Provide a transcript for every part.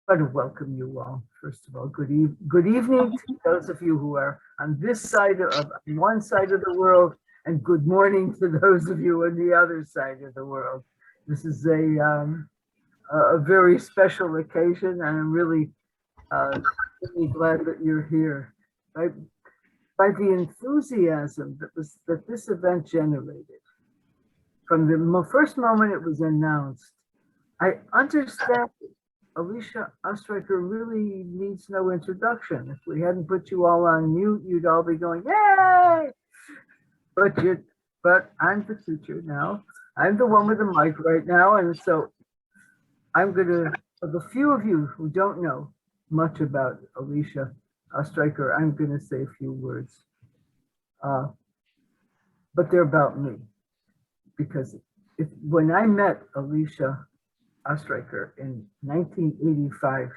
I want to welcome you all. First of all, good evening to those of you who are on this side of one side of the world, and good morning to those of you on the other side of the world. This is a very special occasion, and I'm really glad that you're here. By the enthusiasm that this event generated, from the first moment it was announced, I understand Alicia Ostriker really needs no introduction. If we hadn't put you all on mute, you'd all be going, yay! But I'm the teacher now. I'm the one with the mic right now. And so I'm gonna, for the few of you who don't know much about Alicia Ostriker, I'm gonna say a few words. But they're about me. Because when I met Alicia Ostriker in 1985,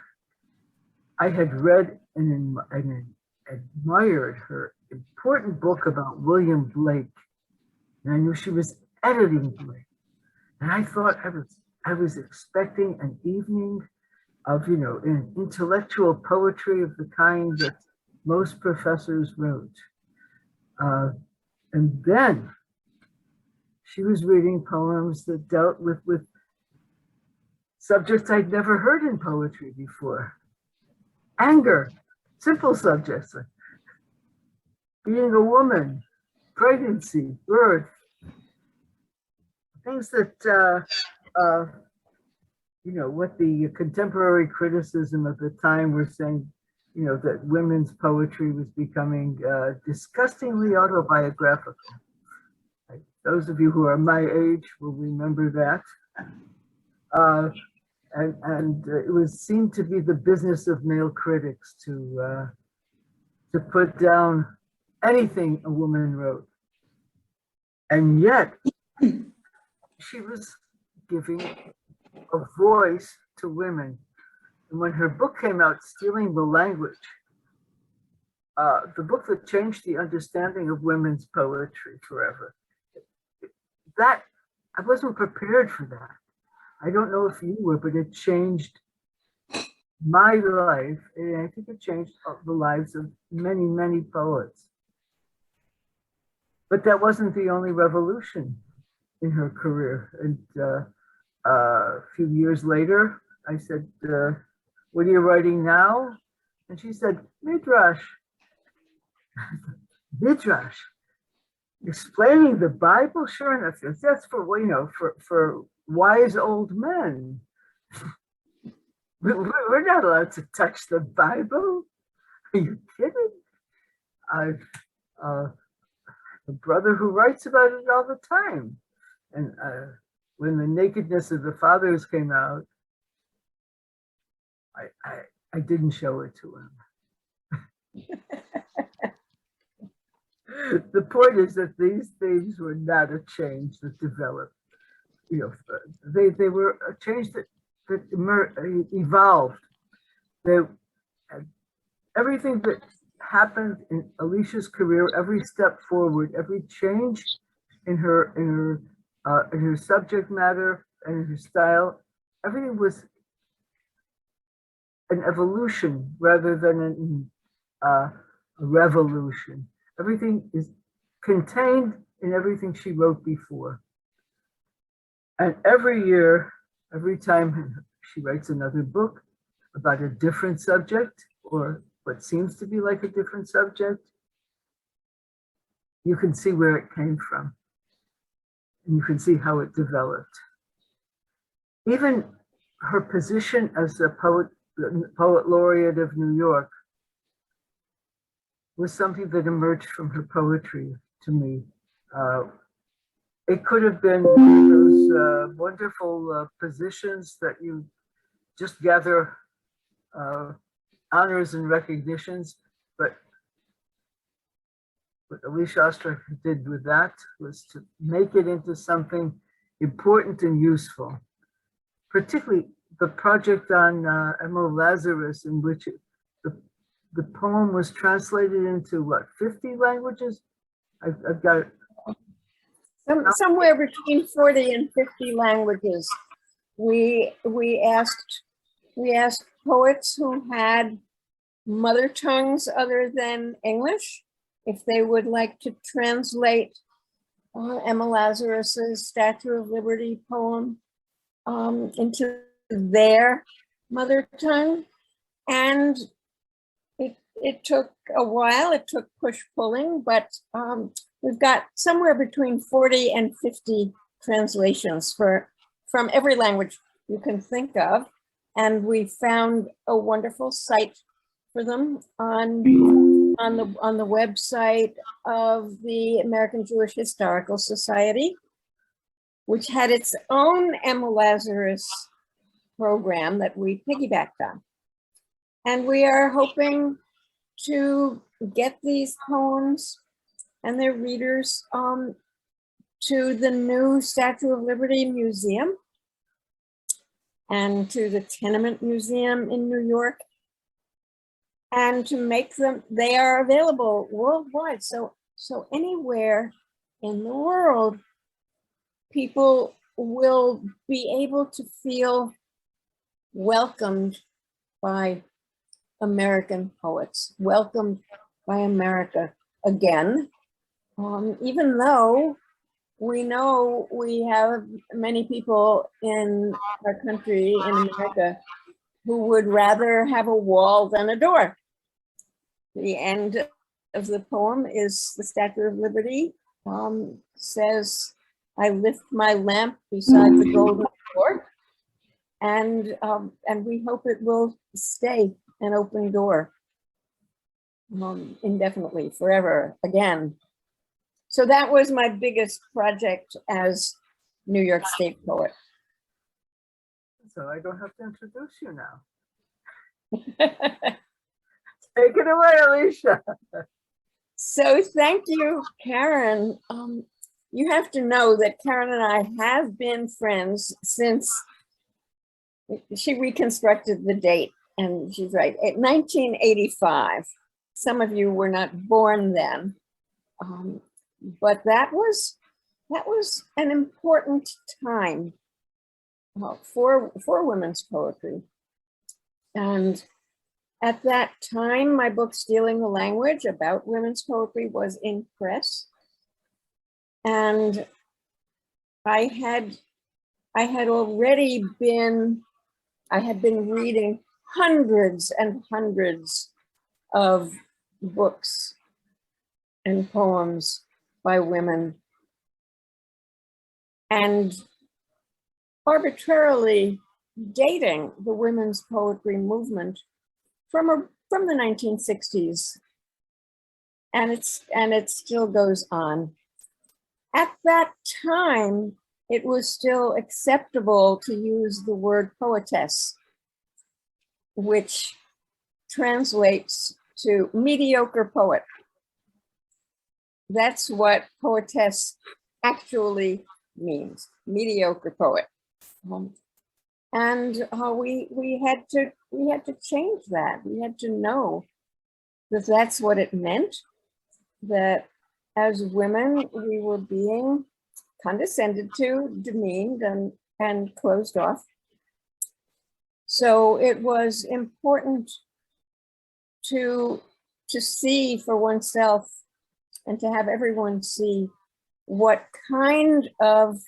I had read and admired her important book about William Blake, and I knew she was editing Blake, and I thought I was expecting an evening of in intellectual poetry of the kind that most professors wrote, and then she was reading poems that dealt with subjects I'd never heard in poetry before. Anger, simple subjects like being a woman, pregnancy, birth, things that, what the contemporary criticism of the time were saying, that women's poetry was becoming disgustingly autobiographical. Those of you who are my age will remember that. And it was seemed to be the business of male critics to put down anything a woman wrote. And yet she was giving a voice to women. And when her book came out, Stealing the Language, the book that changed the understanding of women's poetry forever, that I wasn't prepared for that. I don't know if you were, but it changed my life, and I think it changed the lives of many, many poets. But that wasn't the only revolution in her career. And a few years later, I said, what are you writing now? And she said, Midrush. Midrush. Explaining the Bible? Sure enough, that's for, for wise old men. We're not allowed to touch the Bible. Are you kidding? I've a brother who writes about it all the time. And when the Nakedness of the Fathers came out, I didn't show it to him. The point is that these things were not a change that developed. They were a change that evolved. Everything that happened in Alicia's career, every step forward, every change in her subject matter and in her style, everything was an evolution rather than a revolution. Everything is contained in everything she wrote before. And every year, every time she writes another book about a different subject or what seems to be like a different subject, you can see where it came from. And you can see how it developed. Even her position as a poet laureate of New York was something that emerged from her poetry to me. It could have been those wonderful positions that you just gather honors and recognitions, but what Alicia Ostriker did with that was to make it into something important and useful, particularly the project on Emma Lazarus, in which the poem was translated into what, 50 languages? I've got it. Somewhere between 40 and 50 languages. We asked poets who had mother tongues other than English, if they would like to translate Emma Lazarus's Statue of Liberty poem into their mother tongue. And it took a while, it took push-pulling, but we've got somewhere between 40 and 50 translations from every language you can think of. And we found a wonderful site for them on the website of the American Jewish Historical Society, which had its own Emma Lazarus program that we piggybacked on. And we are hoping to get these poems and their readers to the new Statue of Liberty Museum and to the Tenement Museum in New York, and to make them, they are available worldwide. So anywhere in the world, people will be able to feel welcomed by American poets, welcomed by America again, even though we know we have many people in our country, in America, who would rather have a wall than a door. The end of the poem is the Statue of Liberty says, "I lift my lamp beside the golden door," and we hope it will stay an open door indefinitely, forever, again. So that was my biggest project as New York State poet. So I don't have to introduce you now. Take it away, Alicia. So thank you, Karen. You have to know that Karen and I have been friends since she reconstructed the date, and she's right, 1985. Some of you were not born then, but that was an important time for women's poetry. And at that time, my book, Stealing the Language, about women's poetry, was in press. And I had been reading hundreds and hundreds of books and poems by women, and arbitrarily dating the women's poetry movement from the 1960s, and it still goes on. At that time, it was still acceptable to use the word poetess, which translates to mediocre poet. That's what poetess actually means, mediocre poet. And we had to change that. We had to know that that's what it meant, that as women, we were being condescended to, demeaned, and closed off. So it was important to see for oneself and to have everyone see what kind of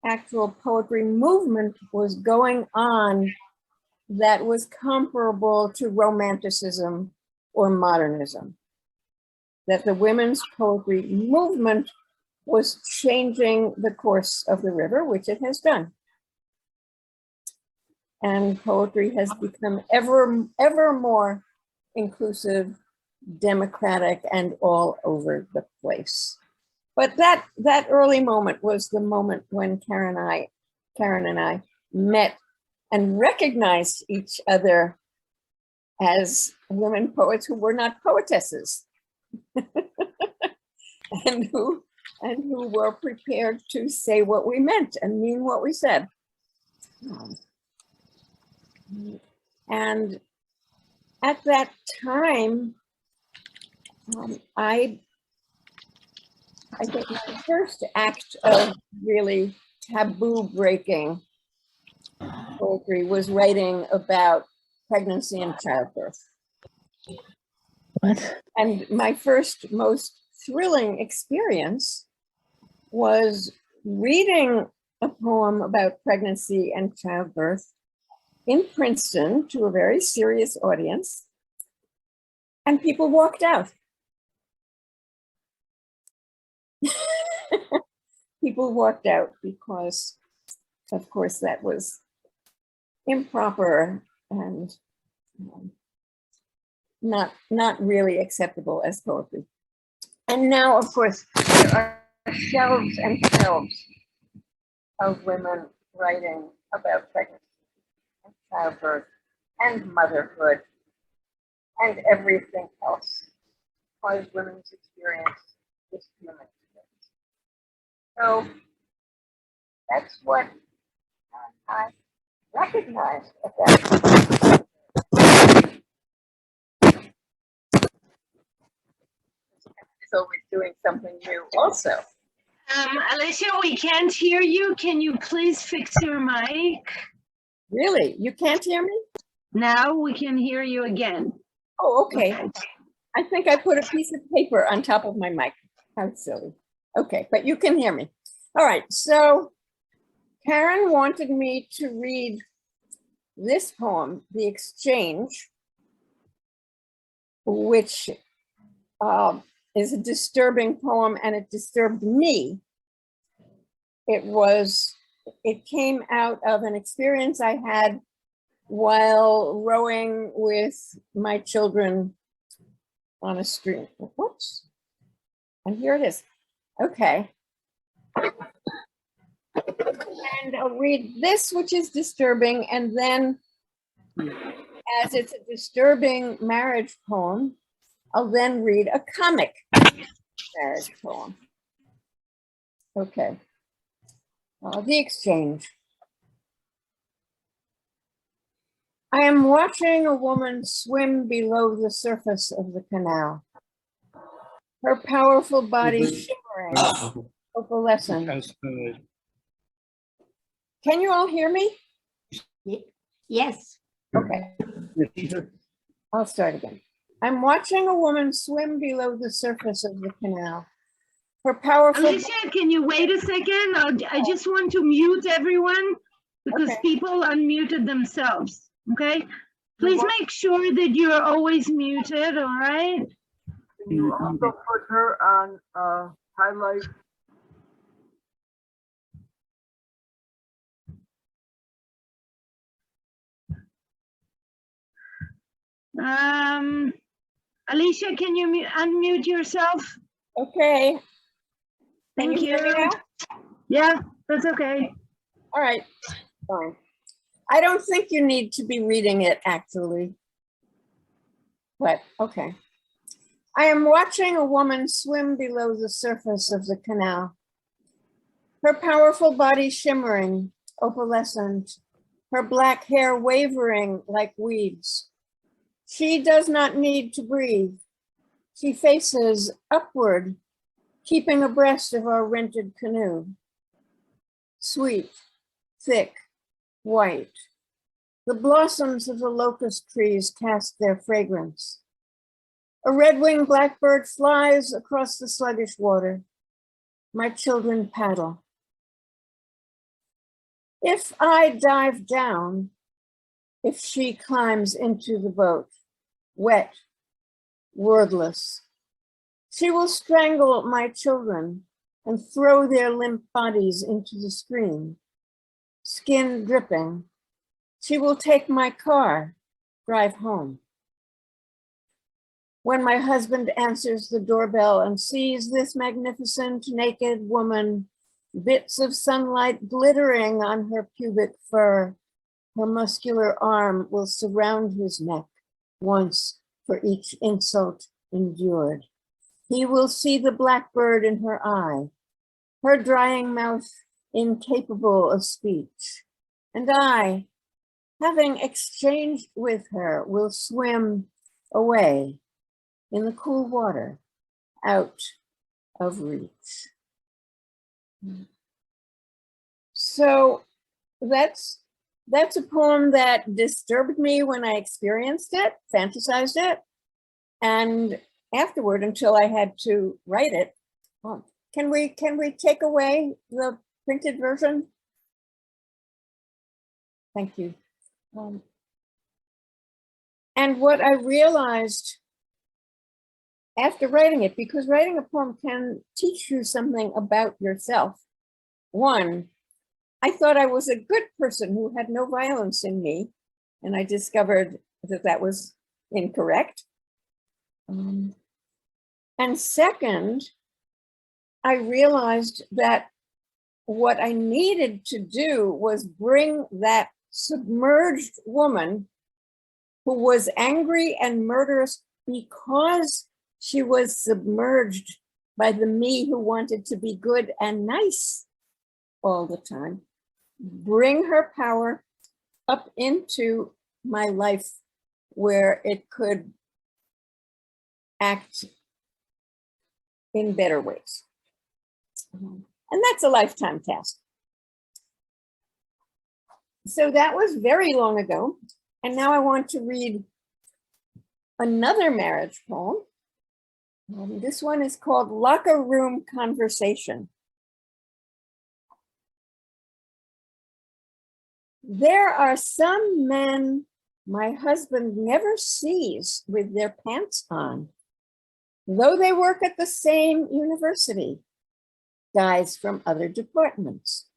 actual poetry movement was going on that was comparable to Romanticism or modernism. That the women's poetry movement was changing the course of the river, which it has done. And poetry has become ever more inclusive, democratic, and all over the place. But that early moment was the moment when Karen and I met and recognized each other as women poets who were not poetesses, and who were prepared to say what we meant and mean what we said. And at that time, I think my first act of really taboo breaking poetry was writing about pregnancy and childbirth. What? And my first most thrilling experience was reading a poem about pregnancy and childbirth in Princeton to a very serious audience, and people walked out. People walked out because, of course, that was improper and not really acceptable as poetry. And now, of course, there are shelves and shelves of women writing about pregnancy and childbirth and motherhood and everything else, because women's experience is human experience. So that's what I recognized at that point. Is always doing something new also. Alicia, we can't hear you. Can you please fix your mic? Really? You can't hear me? Now we can hear you again. Oh, okay. I think I put a piece of paper on top of my mic. How silly. Okay, but you can hear me. All right, so Karen wanted me to read this poem, The Exchange, which is a disturbing poem, and it disturbed me. It came out of an experience I had while rowing with my children on a stream. Whoops. And here it is. Okay. And I'll read this, which is disturbing, and then, as it's a disturbing marriage poem, I'll then read a comic marriage poem. Okay. The Exchange. I am watching a woman swim below the surface of the canal. Her powerful body shimmering, opalescent. Can you all hear me? Yes. Okay. I'll start again. I'm watching a woman swim below the surface of the canal. Her powerful. Alicia, can you wait a second? I just want to mute everyone because Okay. people unmuted themselves. Okay. Please make sure that you're always muted. All right. Can you also put her on highlight? Alicia, can you unmute yourself? Okay. Can Thank you hear me you. now? Yeah, that's okay. All right. Fine. I don't think you need to be reading it actually. But okay. I am watching a woman swim below the surface of the canal. Her powerful body shimmering, opalescent, her black hair wavering like weeds. She does not need to breathe. She faces upward, keeping abreast of our rented canoe. Sweet, thick, white. The blossoms of the locust trees cast their fragrance. A red-winged blackbird flies across the sluggish water. My children paddle. If I dive down, if she climbs into the boat, wet, wordless, she will strangle my children and throw their limp bodies into the stream, skin dripping. She will take my car, drive home. When my husband answers the doorbell and sees this magnificent naked woman, bits of sunlight glittering on her pubic fur, her muscular arm will surround his neck once for each insult endured. He will see the blackbird in her eye, her drying mouth incapable of speech. And I, having exchanged with her, will swim away in the cool water, out of reach. So that's That's a poem that disturbed me when I experienced it, fantasized it, and afterward, until I had to write it. Can we take away the printed version? Thank you. And what I realized after writing it, because writing a poem can teach you something about yourself. One, I thought I was a good person who had no violence in me, and I discovered that that was incorrect. And second, I realized that what I needed to do was bring that submerged woman who was angry and murderous because she was submerged by the me who wanted to be good and nice all the time, bring her power up into my life where it could act in better ways. And that's a lifetime task. So that was very long ago. And now I want to read another marriage poem. This one is called Locker Room Conversation. There are some men my husband never sees with their pants on, though they work at the same university, guys from other departments.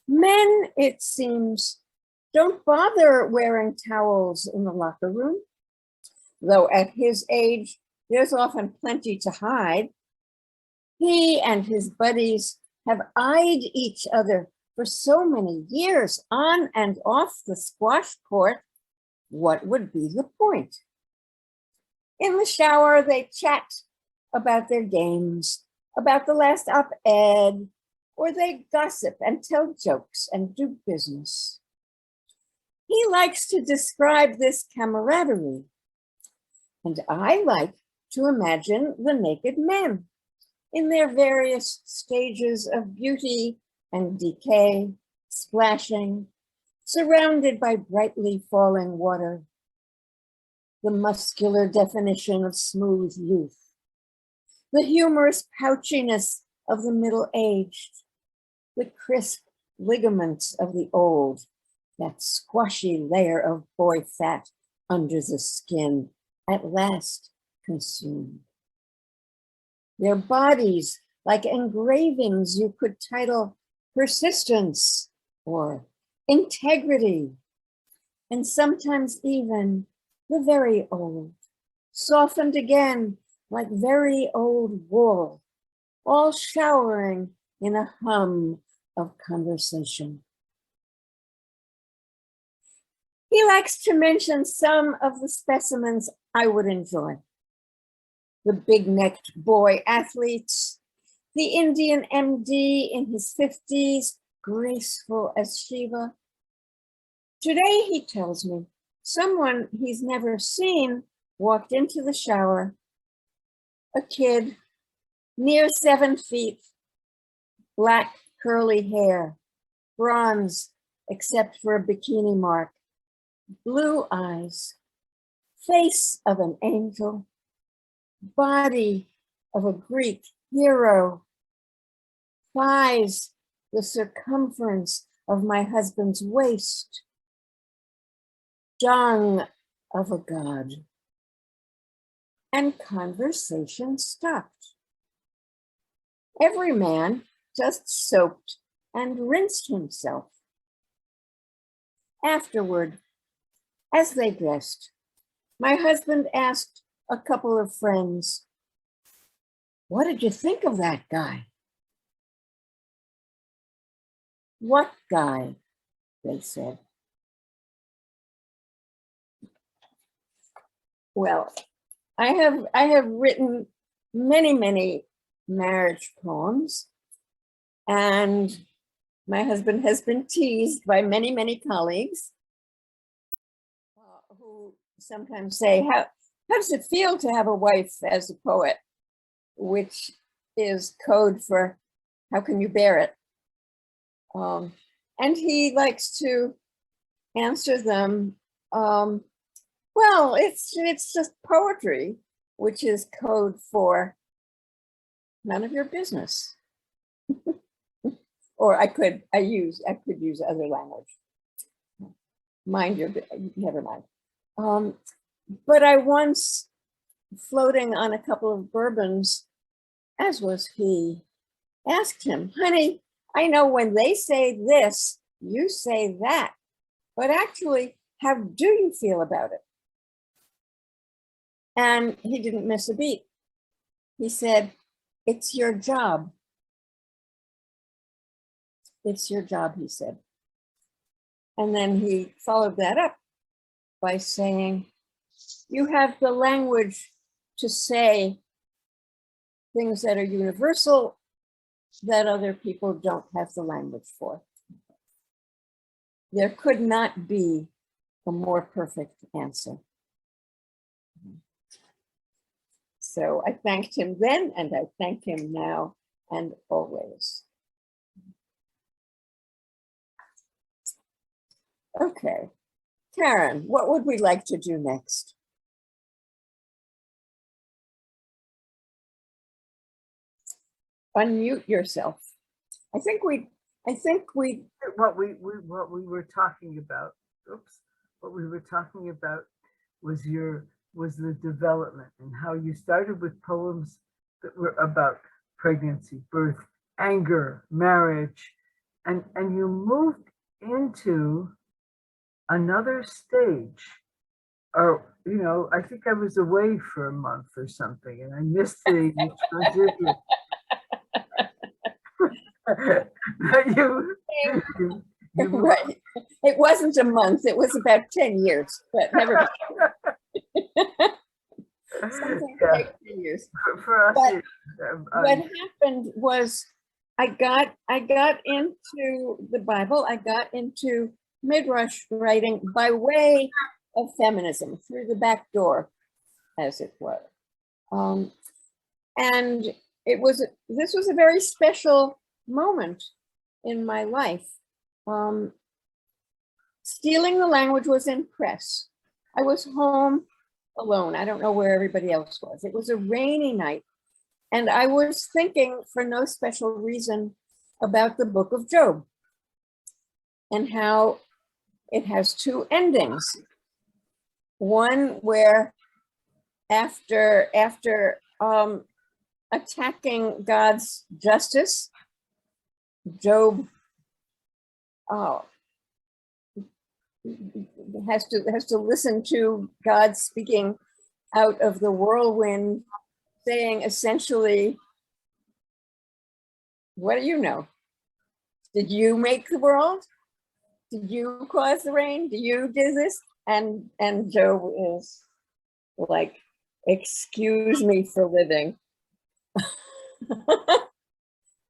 Men, it seems, don't bother wearing towels in the locker room, though at his age, there's often plenty to hide. He and his buddies have eyed each other for so many years on and off the squash court. What would be the point? In the shower, they chat about their games, about the last op-ed, or they gossip and tell jokes and do business. He likes to describe this camaraderie, and I like to imagine the naked men in their various stages of beauty and decay, splashing, surrounded by brightly falling water, the muscular definition of smooth youth, the humorous pouchiness of the middle-aged, the crisp ligaments of the old, that squashy layer of boy fat under the skin, at last consumed. Their bodies like engravings you could title persistence or integrity, and sometimes even the very old, softened again like very old wool, all showering in a hum of conversation. He likes to mention some of the specimens I would enjoy. The big-necked boy athletes, the Indian MD in his 50s, graceful as Shiva. Today, he tells me, someone he's never seen walked into the shower, a kid, near 7 feet, black curly hair, bronze except for a bikini mark, blue eyes, face of an angel, body of a Greek hero, thighs the circumference of my husband's waist, dung of a god. And conversation stopped. Every man just soaped and rinsed himself. Afterward, as they dressed, my husband asked a couple of friends, "What did you think of that guy?" "What guy?" they said. Well, I have written many marriage poems, and my husband has been teased by many colleagues who sometimes say, how does it feel to have a wife as a poet? Which is code for how can you bear it? And he likes to answer them, well, it's just poetry, which is code for none of your business. Or I could use other language. Mind your, never mind. But I once, floating on a couple of bourbons, as was he, asked him, honey, I know when they say this, you say that, but actually, how do you feel about it? And he didn't miss a beat. He said, it's your job. It's your job, he said. And then he followed that up by saying, you have the language to say things that are universal that other people don't have the language for. There could not be a more perfect answer. So I thanked him then, and I thank him now and always. Okay, Karen, what would we like to do next? Unmute yourself. I think we what we were talking about. Oops, what we were talking about was the development and how you started with poems that were about pregnancy, birth, anger, marriage, and you moved into another stage. Or, you know, I think I was away for a month or something, and I missed the transition. you right. It wasn't a month, it was about 10 years, but never mind. Something like 10 years. For us, but what happened was I got into the Bible, I got into Midrush writing by way of feminism, through the back door, as it were. And this was a very special moment in my life. Stealing the Language was in press. I was home alone. I don't know where everybody else was. It was a rainy night, and I was thinking, for no special reason, about the book of Job and how it has two endings. One where after attacking God's justice, Job has to listen to God speaking out of the whirlwind, saying essentially, what do you know? Did you make the world? Did you cause the rain? Do you do this? And Job is like, excuse me for living.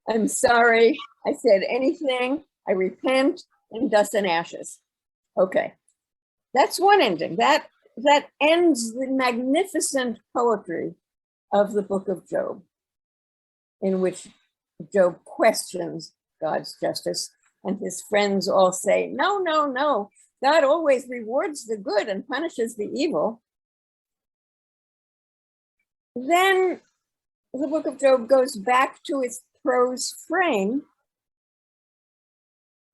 I'm sorry, I said anything, I repent in dust and ashes. Okay, that's one ending. That ends the magnificent poetry of the book of Job, in which Job questions God's justice, and his friends all say, no, no, no, God always rewards the good and punishes the evil. Then the book of Job goes back to its prose frame,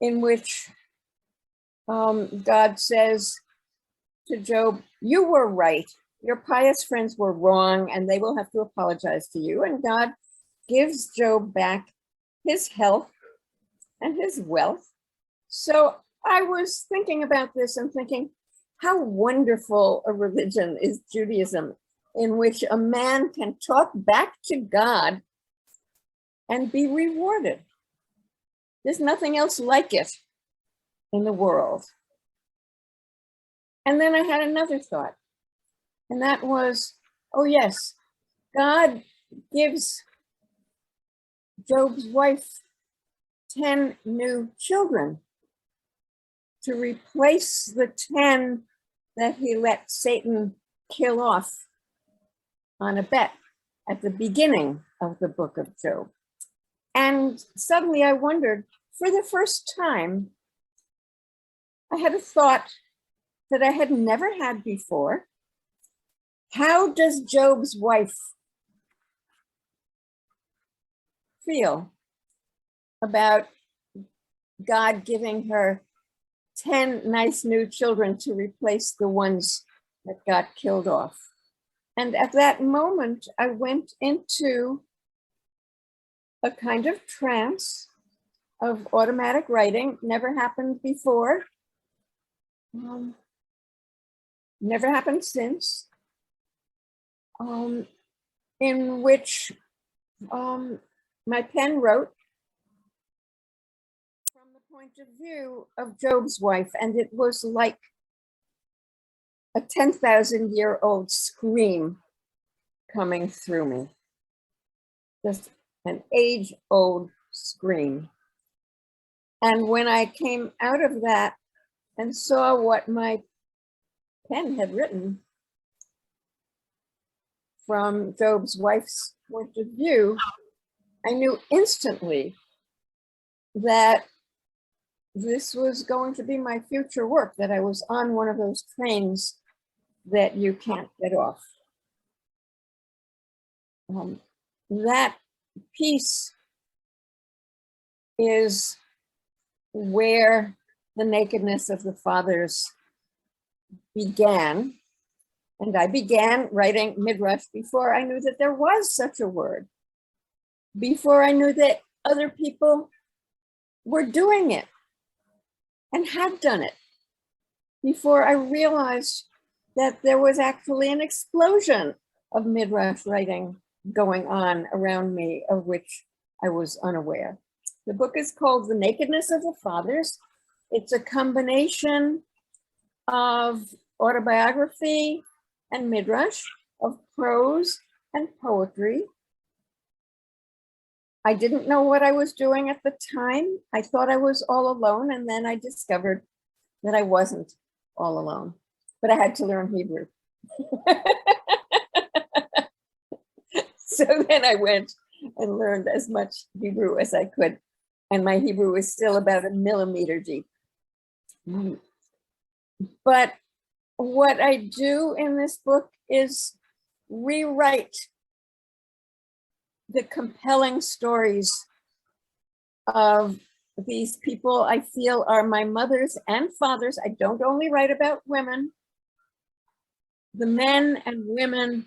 in which God says to Job, you were right. Your pious friends were wrong, and they will have to apologize to you. And God gives Job back his health and his wealth. So I was thinking about this and thinking, how wonderful a religion is Judaism, in which a man can talk back to God and be rewarded. There's nothing else like it in the world. And then I had another thought, and that was, oh yes, God gives Job's wife 10 new children to replace the 10 that he let Satan kill off on a bet at the beginning of the book of Job. And suddenly I wondered, for the first time, I had a thought that I had never had before. How does Job's wife feel about God giving her 10 nice new children to replace the ones that got killed off? And at that moment, I went into a kind of trance of automatic writing. Never happened before. Never happened since. In which my pen wrote from the point of view of Job's wife, and it was like a 10,000-year-old scream coming through me. Just an age-old scream. And when I came out of that and saw what my pen had written from Job's wife's point of view, I knew instantly that this was going to be my future work, that I was on one of those trains that you can't get off. That piece is where the nakedness of the fathers began. And I began writing Midrush before I knew that there was such a word, before I knew that other people were doing it and had done it, before I realized that there was actually an explosion of Midrush writing going on around me, of which I was unaware. The book is called The Nakedness of the Fathers. It's a combination of autobiography and Midrush, of prose and poetry. I didn't know what I was doing at the time. I thought I was all alone, and then I discovered that I wasn't all alone, but I had to learn Hebrew. So then I went and learned as much Hebrew as I could, and my Hebrew is still about a millimeter deep. But what I do in this book is rewrite the compelling stories of these people I feel are my mothers and fathers. I don't only write about women. The men and women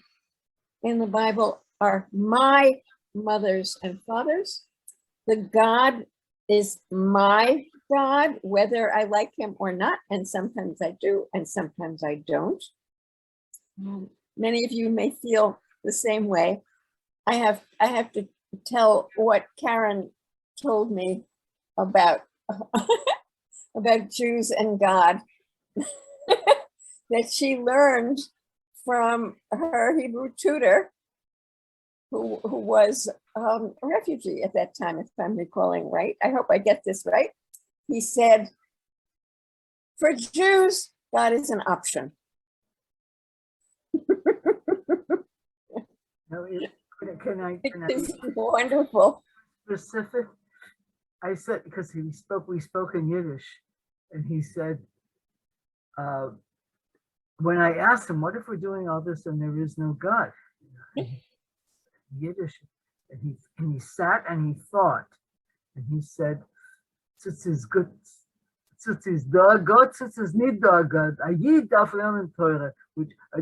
in the Bible are my mothers and fathers. The God is my God, whether I like him or not, and sometimes I do, and sometimes I don't. Many of you may feel the same way. I have to tell what Karen told me about about Jews and God that she learned from her Hebrew tutor, who was a refugee at that time, if I'm recalling right. I hope I get this right. He said, for Jews, God is an option. No, can I It's wonderful. specific? I said, because we spoke in Yiddish, and he said, when I asked him, what if we're doing all this and there is no God? Yiddish, and he sat and he thought, and he said, "Tzitz is good, tzitz is da God, tzitz is nicht da God. A Yid darf lernen Torah,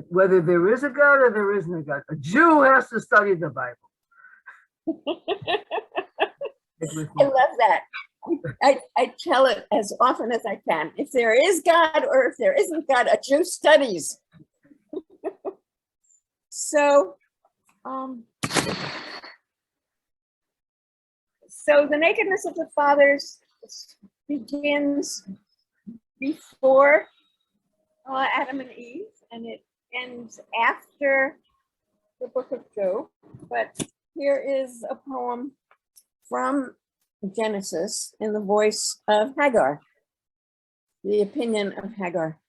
whether there is a God or there isn't a God. A Jew has to study the Bible." I love that. I tell it as often as I can. If there is God or if there isn't God, a Jew studies. So the nakedness of the fathers begins before Adam and Eve, and it ends after the book of Job. But here is a poem from Genesis in the voice of Hagar, the opinion of Hagar.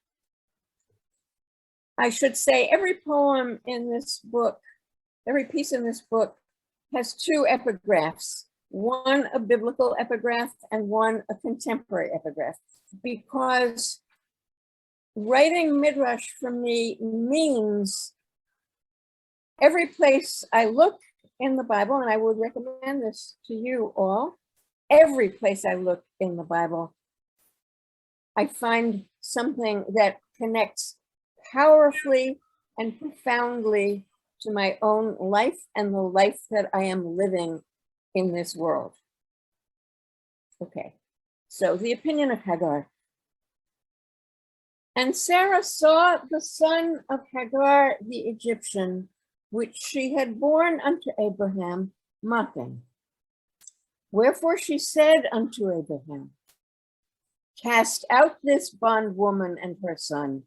I should say every poem in this book, every piece in this book has two epigraphs. one a biblical epigraph and one a contemporary epigraph, because writing Midrush for me means every place I look in the Bible, and I would recommend this to you all, every place I look in the Bible, I find something that connects powerfully and profoundly to my own life and the life that I am living in this world. Okay, so the opinion of Hagar. And Sarah saw the son of Hagar the Egyptian, which she had borne unto Abraham, mocking. Wherefore she said unto Abraham, cast out this bondwoman and her son,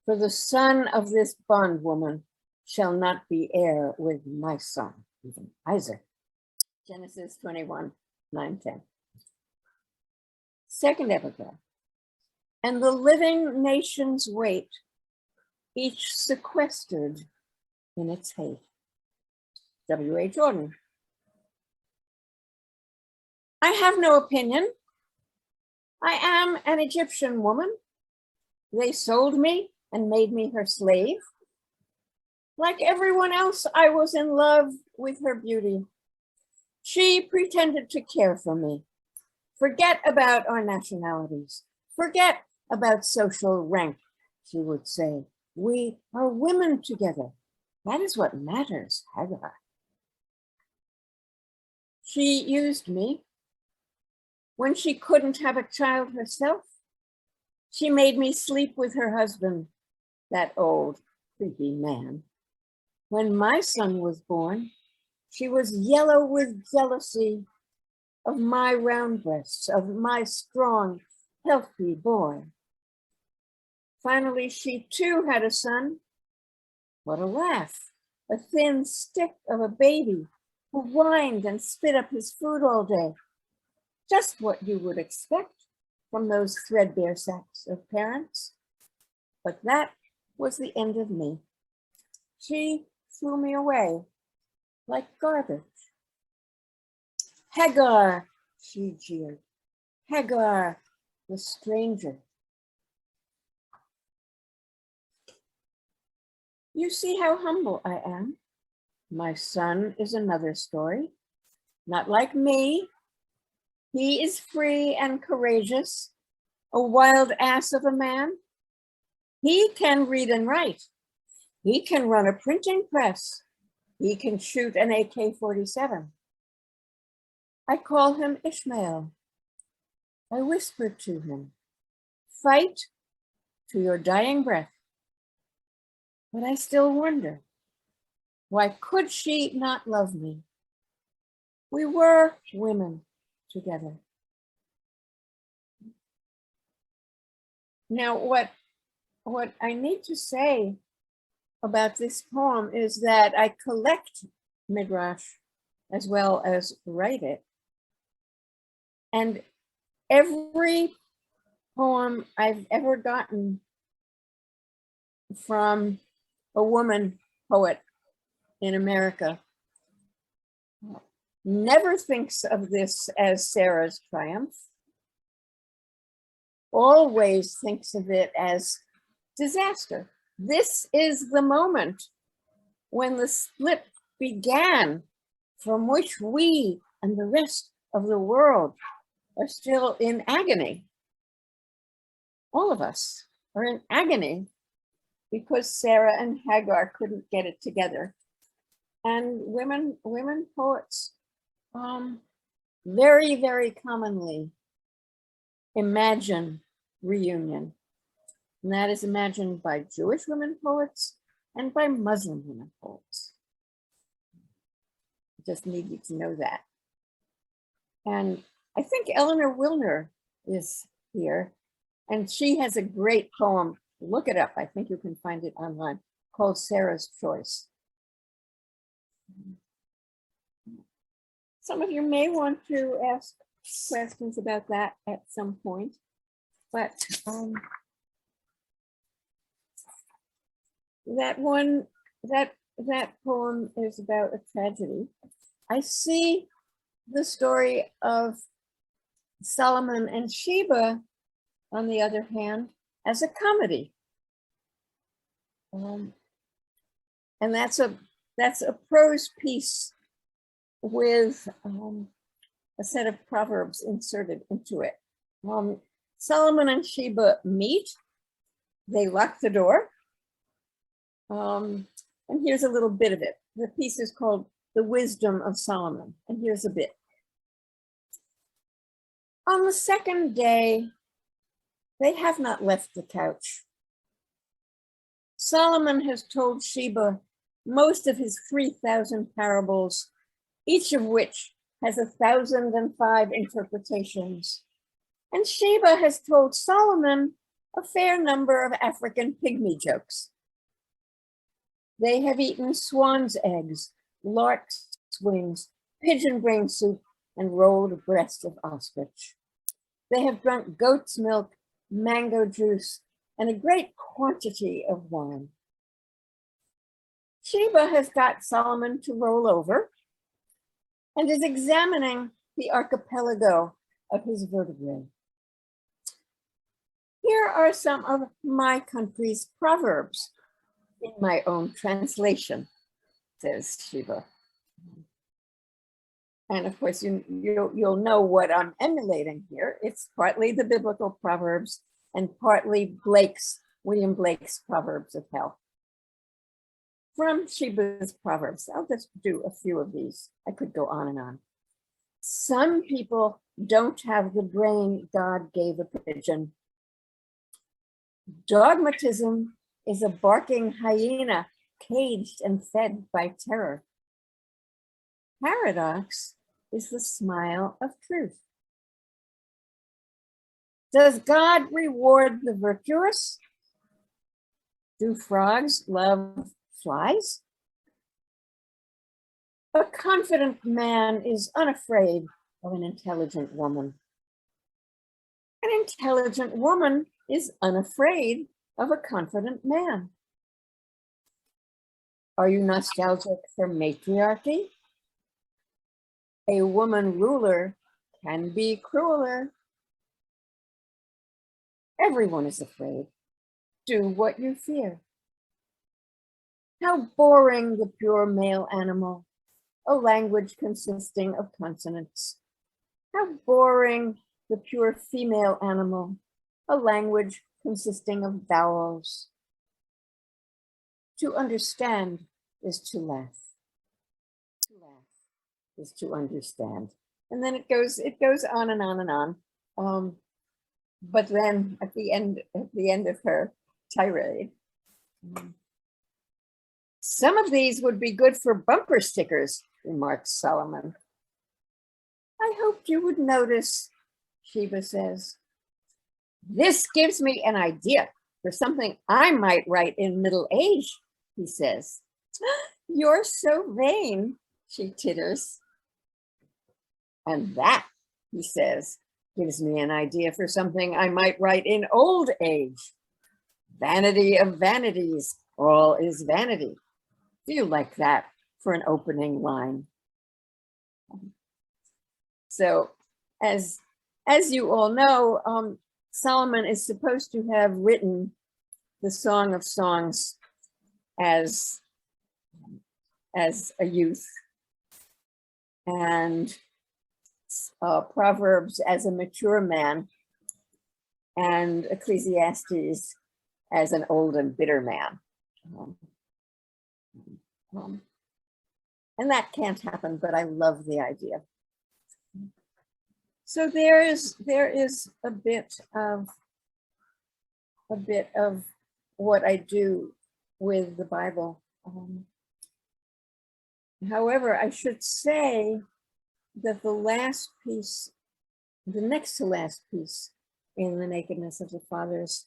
for the son of this bondwoman shall not be heir with my son, even Isaac. Genesis 21, 9, 10. Second epigraph. And the living nations wait, each sequestered in its hate. W.A. Jordan. I have no opinion. I am an Egyptian woman. They sold me and made me her slave. Like everyone else, I was in love with her beauty. She pretended to care for me. Forget about our nationalities. Forget about social rank, she would say. We are women together. That is what matters, Hagar. She used me. When she couldn't have a child herself, she made me sleep with her husband, that old, creepy man. When my son was born, she was yellow with jealousy of my round breasts, of my strong, healthy boy. Finally, she too had a son. What a laugh, a thin stick of a baby who whined and spit up his food all day. Just what you would expect from those threadbare sacks of parents. But that was the end of me. She threw me away like garbage. Hagar, she jeered. Hagar, the stranger. You see how humble I am. My son is another story. Not like me. He is free and courageous, a wild ass of a man. He can read and write. He can run a printing press. He can shoot an AK-47. I call him Ishmael. I whisper to him, fight to your dying breath. But I still wonder, why could she not love me? We were women together. Now, what I need to say about this poem is that I collect Midrush as well as write it. And every poem I've ever gotten from a woman poet in America never thinks of this as Sarah's triumph, always thinks of it as disaster. This is the moment when the split began, from which we and the rest of the world are still in agony. All of us are in agony because Sarah and Hagar couldn't get it together. And women poets very, very commonly imagine reunion. And that is imagined by Jewish women poets and by Muslim women poets. Just need you to know that. And I think Eleanor Wilner is here, and she has a great poem. Look it up. I think you can find it online, called Sarah's Choice. Some of you may want to ask questions about that at some point, but that poem is about a tragedy. I see the story of Solomon and Sheba, on the other hand, as a comedy. And that's a prose piece with a set of proverbs inserted into it. Solomon and Sheba meet, they lock the door. And here's a little bit of it. The piece is called The Wisdom of Solomon, and here's a bit. On the second day, they have not left the couch. Solomon has told Sheba most of his 3,000 parables, each of which has 1,005 interpretations. And Sheba has told Solomon a fair number of African pygmy jokes. They have eaten swan's eggs, lark's wings, pigeon brain soup, and rolled breast of ostrich. They have drunk goat's milk, mango juice, and a great quantity of wine. Sheba has got Solomon to roll over and is examining the archipelago of his vertebrae. Here are some of my country's proverbs in my own translation, says Sheba. And of course, you'll know what I'm emulating here. It's partly the biblical Proverbs and partly William Blake's Proverbs of Hell. From Sheba's Proverbs, I'll just do a few of these. I could go on and on. Some people don't have the brain God gave a pigeon. Dogmatism is a barking hyena caged and fed by terror. Paradox is the smile of truth. Does God reward the virtuous? Do frogs love flies? A confident man is unafraid of an intelligent woman. An intelligent woman is unafraid of a confident man. Are you nostalgic for matriarchy? A woman ruler can be crueler. Everyone is afraid. Do what you fear. How boring the pure male animal, a language consisting of consonants. How boring the pure female animal, a language consisting of vowels. To understand is to laugh. To laugh is to understand. And then it goes on and on and on. But then at the end of her tirade, some of these would be good for bumper stickers, remarks Solomon. I hoped you would notice, Sheba says. This gives me an idea for something I might write in middle age, he says. You're so vain, she titters. And that, he says, gives me an idea for something I might write in old age. Vanity of vanities, all is vanity. Do you like that for an opening line? So, as you all know, Solomon is supposed to have written the Song of Songs as a youth, and Proverbs as a mature man, and Ecclesiastes as an old and bitter man. And that can't happen, but I love the idea. So there is a bit of what I do with the Bible. However, I should say that the last piece, the next to last piece in the Nakedness of the Fathers,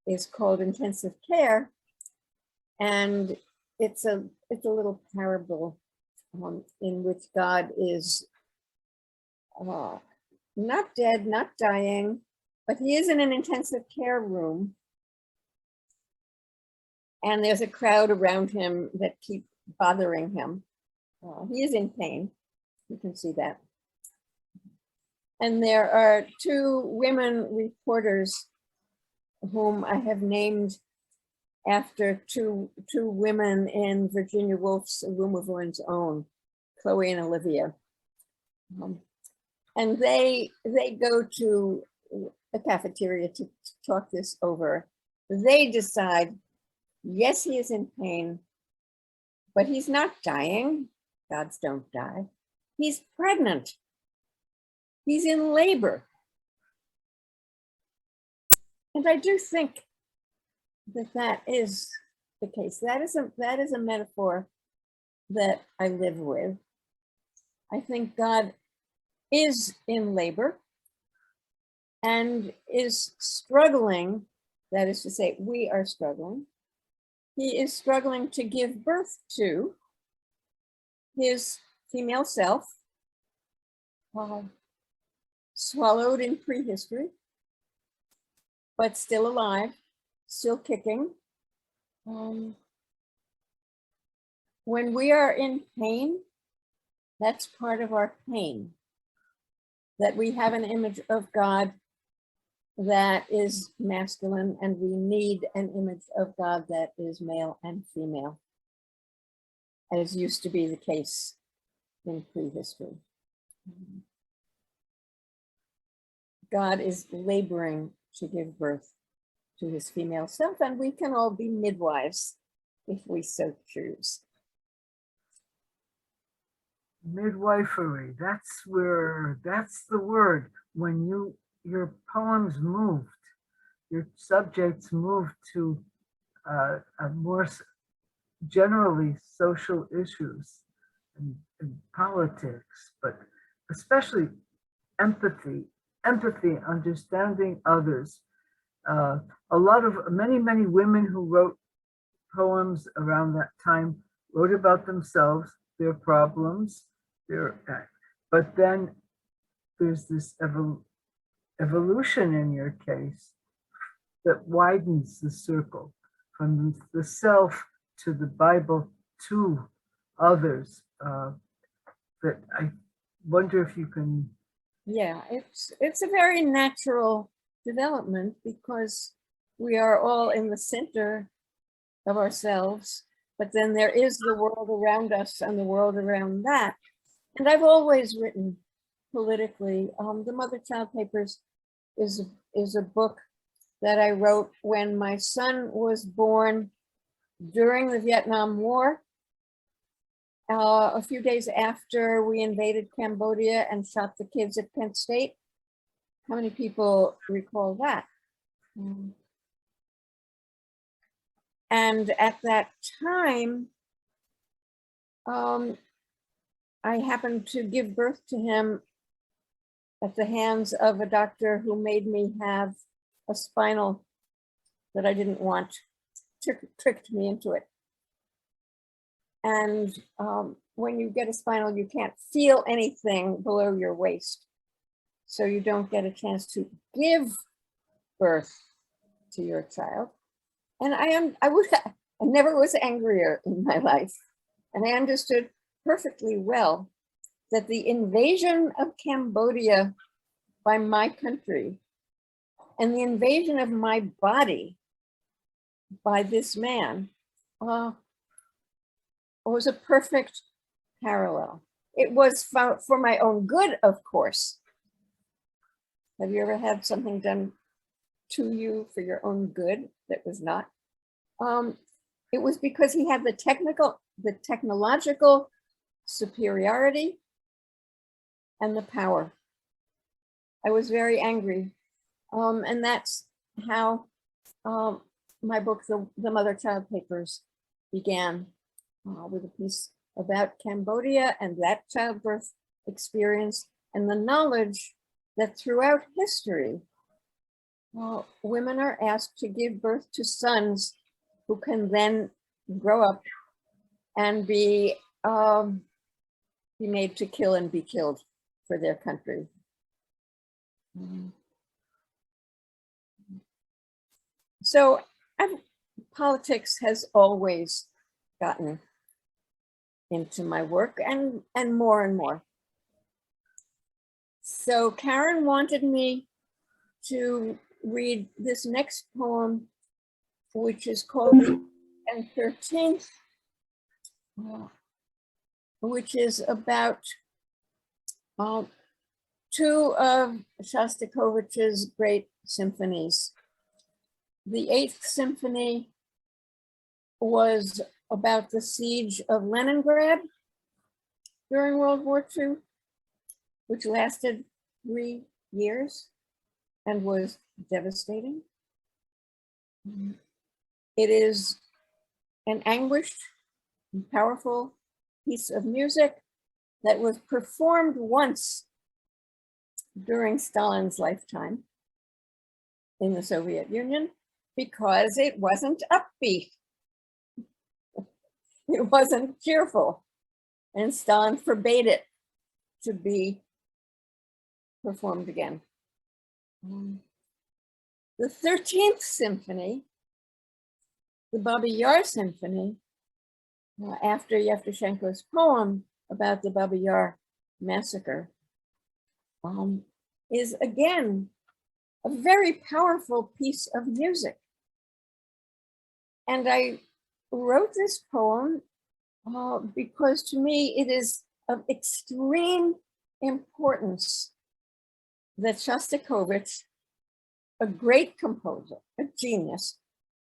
is called Intensive Care, and it's a little parable in which God is not dead, not dying, but he is in an intensive care room, and there's a crowd around him that keep bothering him. He is in pain. You can see that. And there are two women reporters whom I have named after two women in Virginia Woolf's A Room of One's Own, Chloe and Olivia. And they go to a cafeteria to talk this over. They decide, yes, he is in pain, but he's not dying. Gods don't die. He's pregnant. He's in labor. And I do think that that is the case. That is a metaphor that I live with. I think God is in labor and is struggling. That is to say, we are struggling. He is struggling to give birth to his female self, swallowed in prehistory, but still alive, still kicking. When we are in pain, that's part of our pain, that we have an image of God that is masculine, and we need an image of God that is male and female, as used to be the case in prehistory. God is laboring to give birth to his female self, and we can all be midwives if we so choose. Midwifery, that's the word. When your poems moved, your subjects moved to a more generally social issues and politics, but especially empathy, understanding others. Many women who wrote poems around that time wrote about themselves, their problems, but then there's this evolution in your case that widens the circle from the self to the Bible to others. That I wonder if you can. Yeah, it's a very natural development, because we are all in the center of ourselves, but then there is the world around us and the world around that. And I've always written politically. The Mother-Child Papers is a book that I wrote when my son was born during the Vietnam War. A few days after we invaded Cambodia and shot the kids at Penn State. How many people recall that? And at that time, I happened to give birth to him at the hands of a doctor who made me have a spinal that I didn't want, tricked me into it. And when you get a spinal, you can't feel anything below your waist. So you don't get a chance to give birth to your child. And I never was angrier in my life. And I understood perfectly well that the invasion of Cambodia by my country and the invasion of my body by this man was a perfect parallel. It was for my own good, of course. Have you ever had something done to you for your own good that was not? It was because he had the technological superiority and the power. I was very angry. And that's how my book, The Mother-Child Papers, began, with a piece about Cambodia and that childbirth experience, and the knowledge that throughout history, women are asked to give birth to sons who can then grow up and be made to kill and be killed for their country. So politics has always gotten into my work, and more and more. So Karen wanted me to read this next poem, which is called The 13th, which is about two of Shostakovich's great symphonies. The 8th symphony was about the siege of Leningrad during World War II, which lasted 3 years and was devastating. It is an anguished and powerful piece of music that was performed once during Stalin's lifetime in the Soviet Union because it wasn't upbeat. It wasn't cheerful, and Stalin forbade it to be performed again. The 13th symphony, the Babi Yar symphony, after Yevtushenko's poem about the Babi Yar massacre, is again a very powerful piece of music. And I wrote this poem because to me it is of extreme importance that Shostakovich, a great composer, a genius,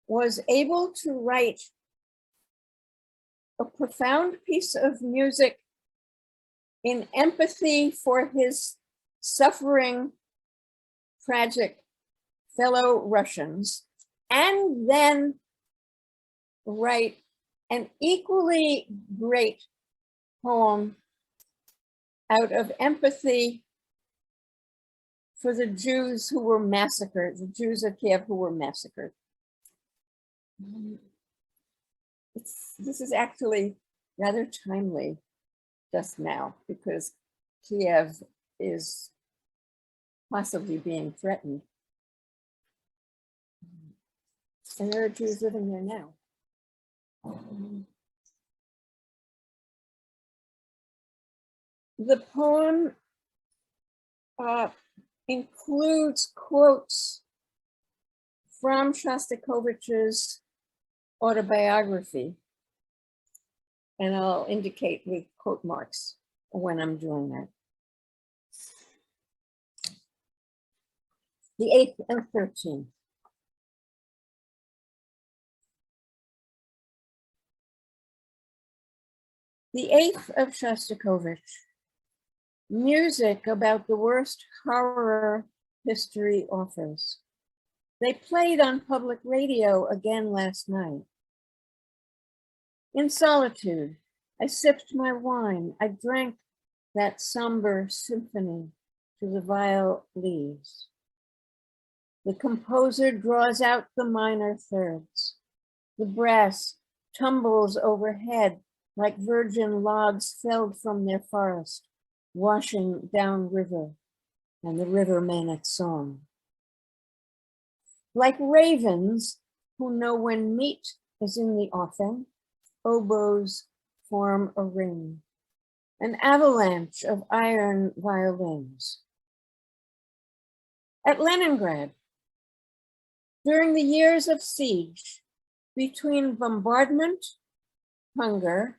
was able to write a profound piece of music in empathy for his suffering, tragic fellow Russians, and then write an equally great poem out of empathy for the Jews who were massacred, the Jews of Kiev who were massacred. This is actually rather timely just now because Kiev is possibly being threatened. And there are Jews living there now. The poem includes quotes from Shostakovich's autobiography, and I'll indicate with quote marks when I'm doing that. The 8th and 13th. The 8th of Shostakovich, music about the worst horror history offers. They played on public radio again last night. In solitude, I sipped my wine. I drank that somber symphony to the vile leaves. The composer draws out the minor thirds. The brass tumbles overhead like virgin logs felled from their forest, washing down river, and the river men at song. Like ravens who know when meat is in the offing, oboes form a ring, an avalanche of iron violins. At Leningrad, during the years of siege, between bombardment, hunger,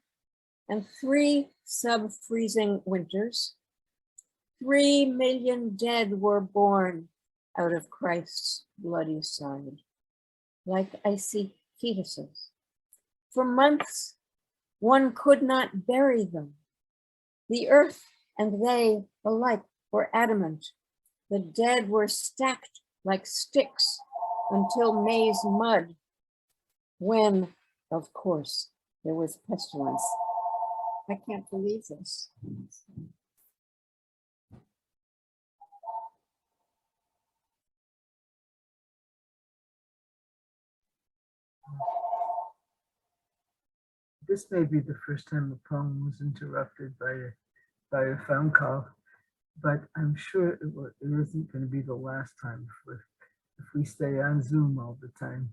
and 3 sub-freezing winters, 3 million dead were born out of Christ's bloody side, like icy fetuses. For months, one could not bury them. The earth and they alike were adamant. The dead were stacked like sticks until May's mud, when, of course, there was pestilence. I can't believe this. This may be the first time a poem was interrupted by a phone call, but I'm sure it isn't going to be the last time if we stay on Zoom all the time.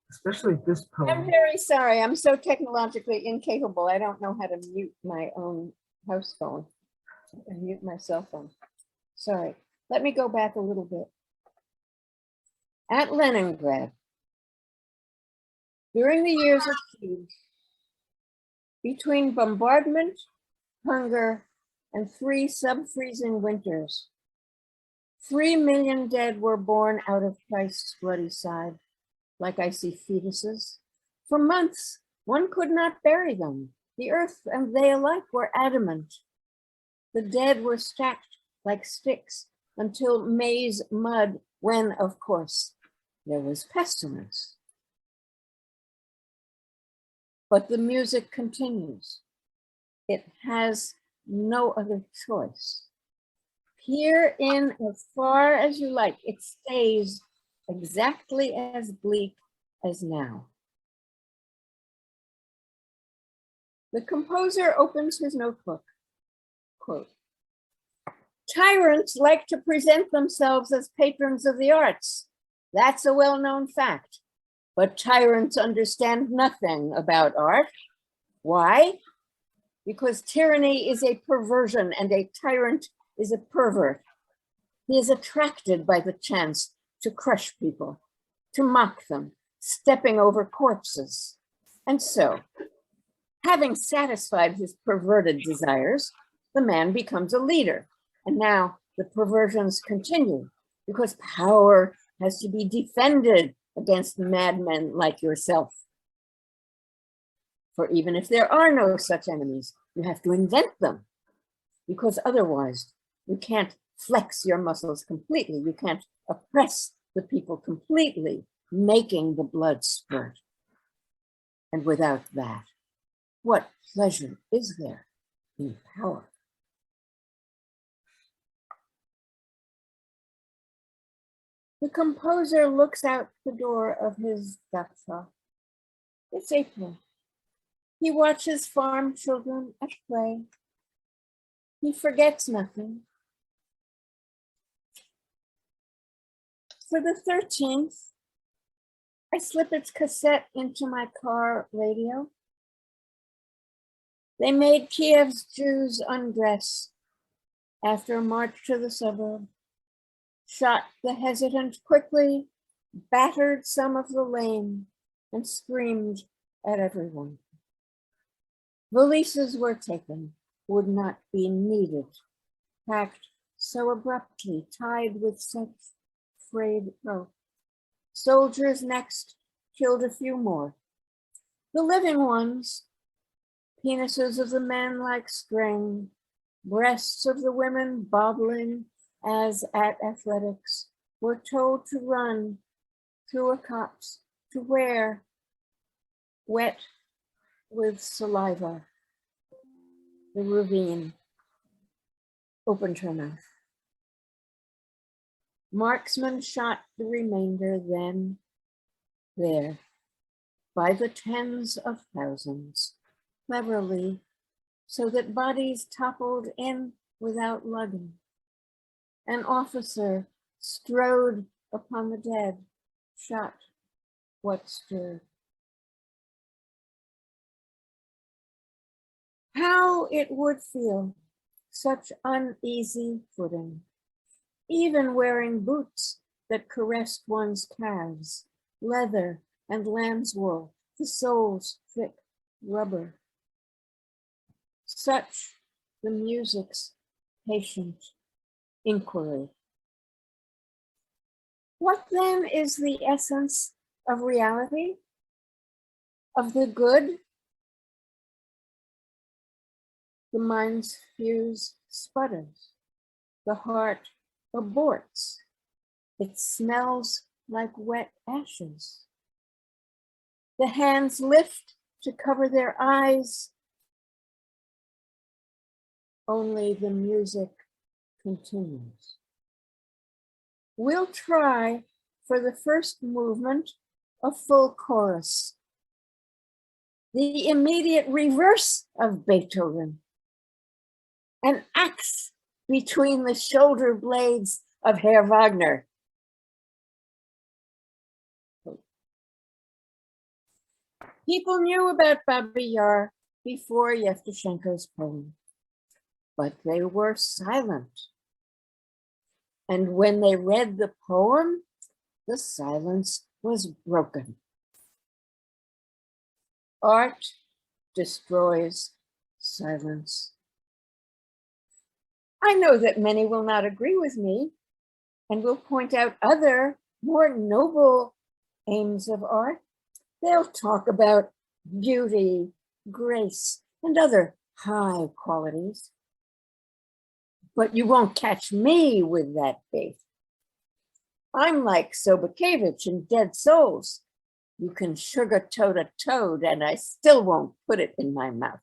Especially this poem. I'm very sorry. I'm so technologically incapable. I don't know how to mute my own house phone. I mute my cell phone. Sorry. Let me go back a little bit. At Leningrad, during the years of siege, between bombardment, hunger, and 3 sub-freezing winters, 3 million dead were born out of Christ's bloody side, like icy fetuses. For months, one could not bury them. The earth and they alike were adamant. The dead were stacked like sticks until maize mud, when, of course, there was pestilence. But the music continues. It has no other choice. Peer in as far as you like. It stays exactly as bleak as now. The composer opens his notebook, quote, "Tyrants like to present themselves as patrons of the arts. That's a well-known fact. But tyrants understand nothing about art. Why? Because tyranny is a perversion and a tyrant is a pervert. He is attracted by the chance to crush people, to mock them, stepping over corpses. And so, having satisfied his perverted desires, the man becomes a leader. And now the perversions continue because power has to be defended against madmen like yourself. For even if there are no such enemies, you have to invent them, because otherwise you can't flex your muscles completely. You can't oppress the people completely, making the blood spurt. And without that, what pleasure is there in power? The composer looks out the door of his Gutshot. It's April. He watches farm children at play. He forgets nothing. For the 13th, I slip its cassette into my car radio. They made Kiev's Jews undress after a march to the suburb, shot the hesitant quickly, battered some of the lame, and screamed at everyone. Valises were taken, would not be needed, packed so abruptly, tied with such frayed rope. Soldiers next killed a few more. The living ones, penises of the men like string, breasts of the women bobbling as at athletics, were told to run through a copse to where, wet with saliva, the ravine opened her mouth. Marksmen shot the remainder then, there, by the tens of thousands, cleverly, so that bodies toppled in without lugging. An officer strode upon the dead, shot what stirred. How it would feel, such uneasy footing, even wearing boots that caressed one's calves, leather and lamb's wool, the soles thick rubber. Such the music's patient inquiry. What then is the essence of reality, of the good? The mind's fuse sputters, the heart aborts. It smells like wet ashes. The hands lift to cover their eyes. Only the music continues. We'll try for the first movement a full chorus, the immediate reverse of Beethoven, an axe between the shoulder blades of Herr Wagner. People knew about Babi Yar before Yevtushenko's poem. but they were silent. And when they read the poem, the silence was broken. Art destroys silence. I know that many will not agree with me and will point out other more noble aims of art. They'll talk about beauty, grace, and other high qualities. But you won't catch me with that bait. I'm like Sobakevich in Dead Souls. You can sugarcoat a toad and I still won't put it in my mouth.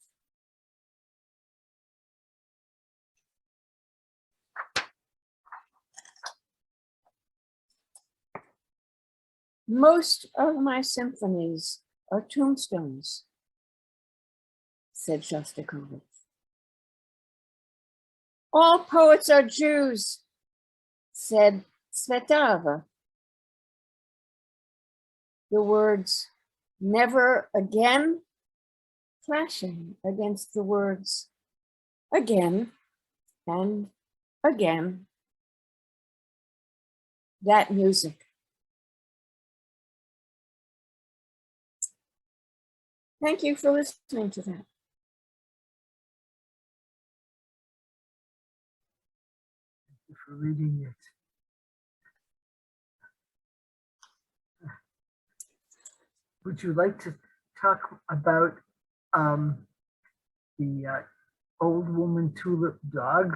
Most of my symphonies are tombstones, said Shostakovich. All poets are Jews, said Tsvetava. The words never again clashing against the words again and again. That music. Thank you for listening to that. Thank you for reading it. Would you like to talk about the old woman tulip dog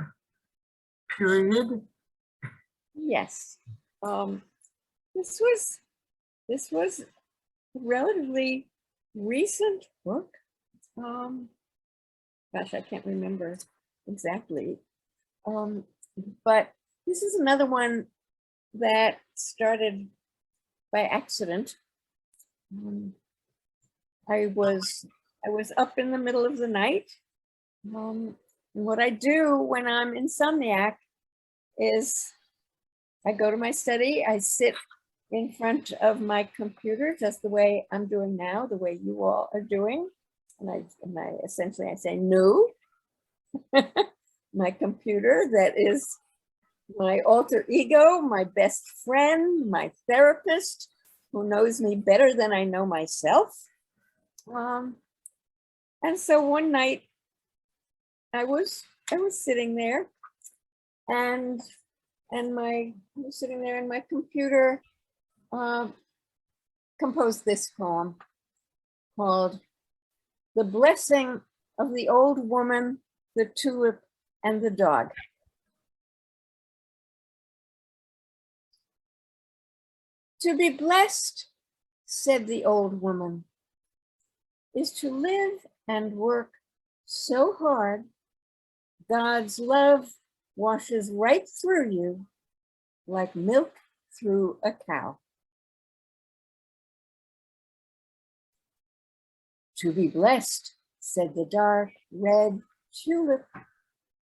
period? Yes. This was a relatively recent book. Gosh, I can't remember exactly. But this is another one that started by accident. I was up in the middle of the night. And what I do when I'm insomniac is I go to my study, I sit in front of my computer, just the way I'm doing now, the way you all are doing. And I essentially say, no, my computer that is my alter ego, my best friend, my therapist, who knows me better than I know myself. And so one night I was sitting there and I was sitting there and my computer composed this poem called The Blessing of the Old Woman, the Tulip, and the Dog. To be blessed, said the old woman, is to live and work so hard, God's love washes right through you like milk through a cow. To be blessed, said the dark red tulip,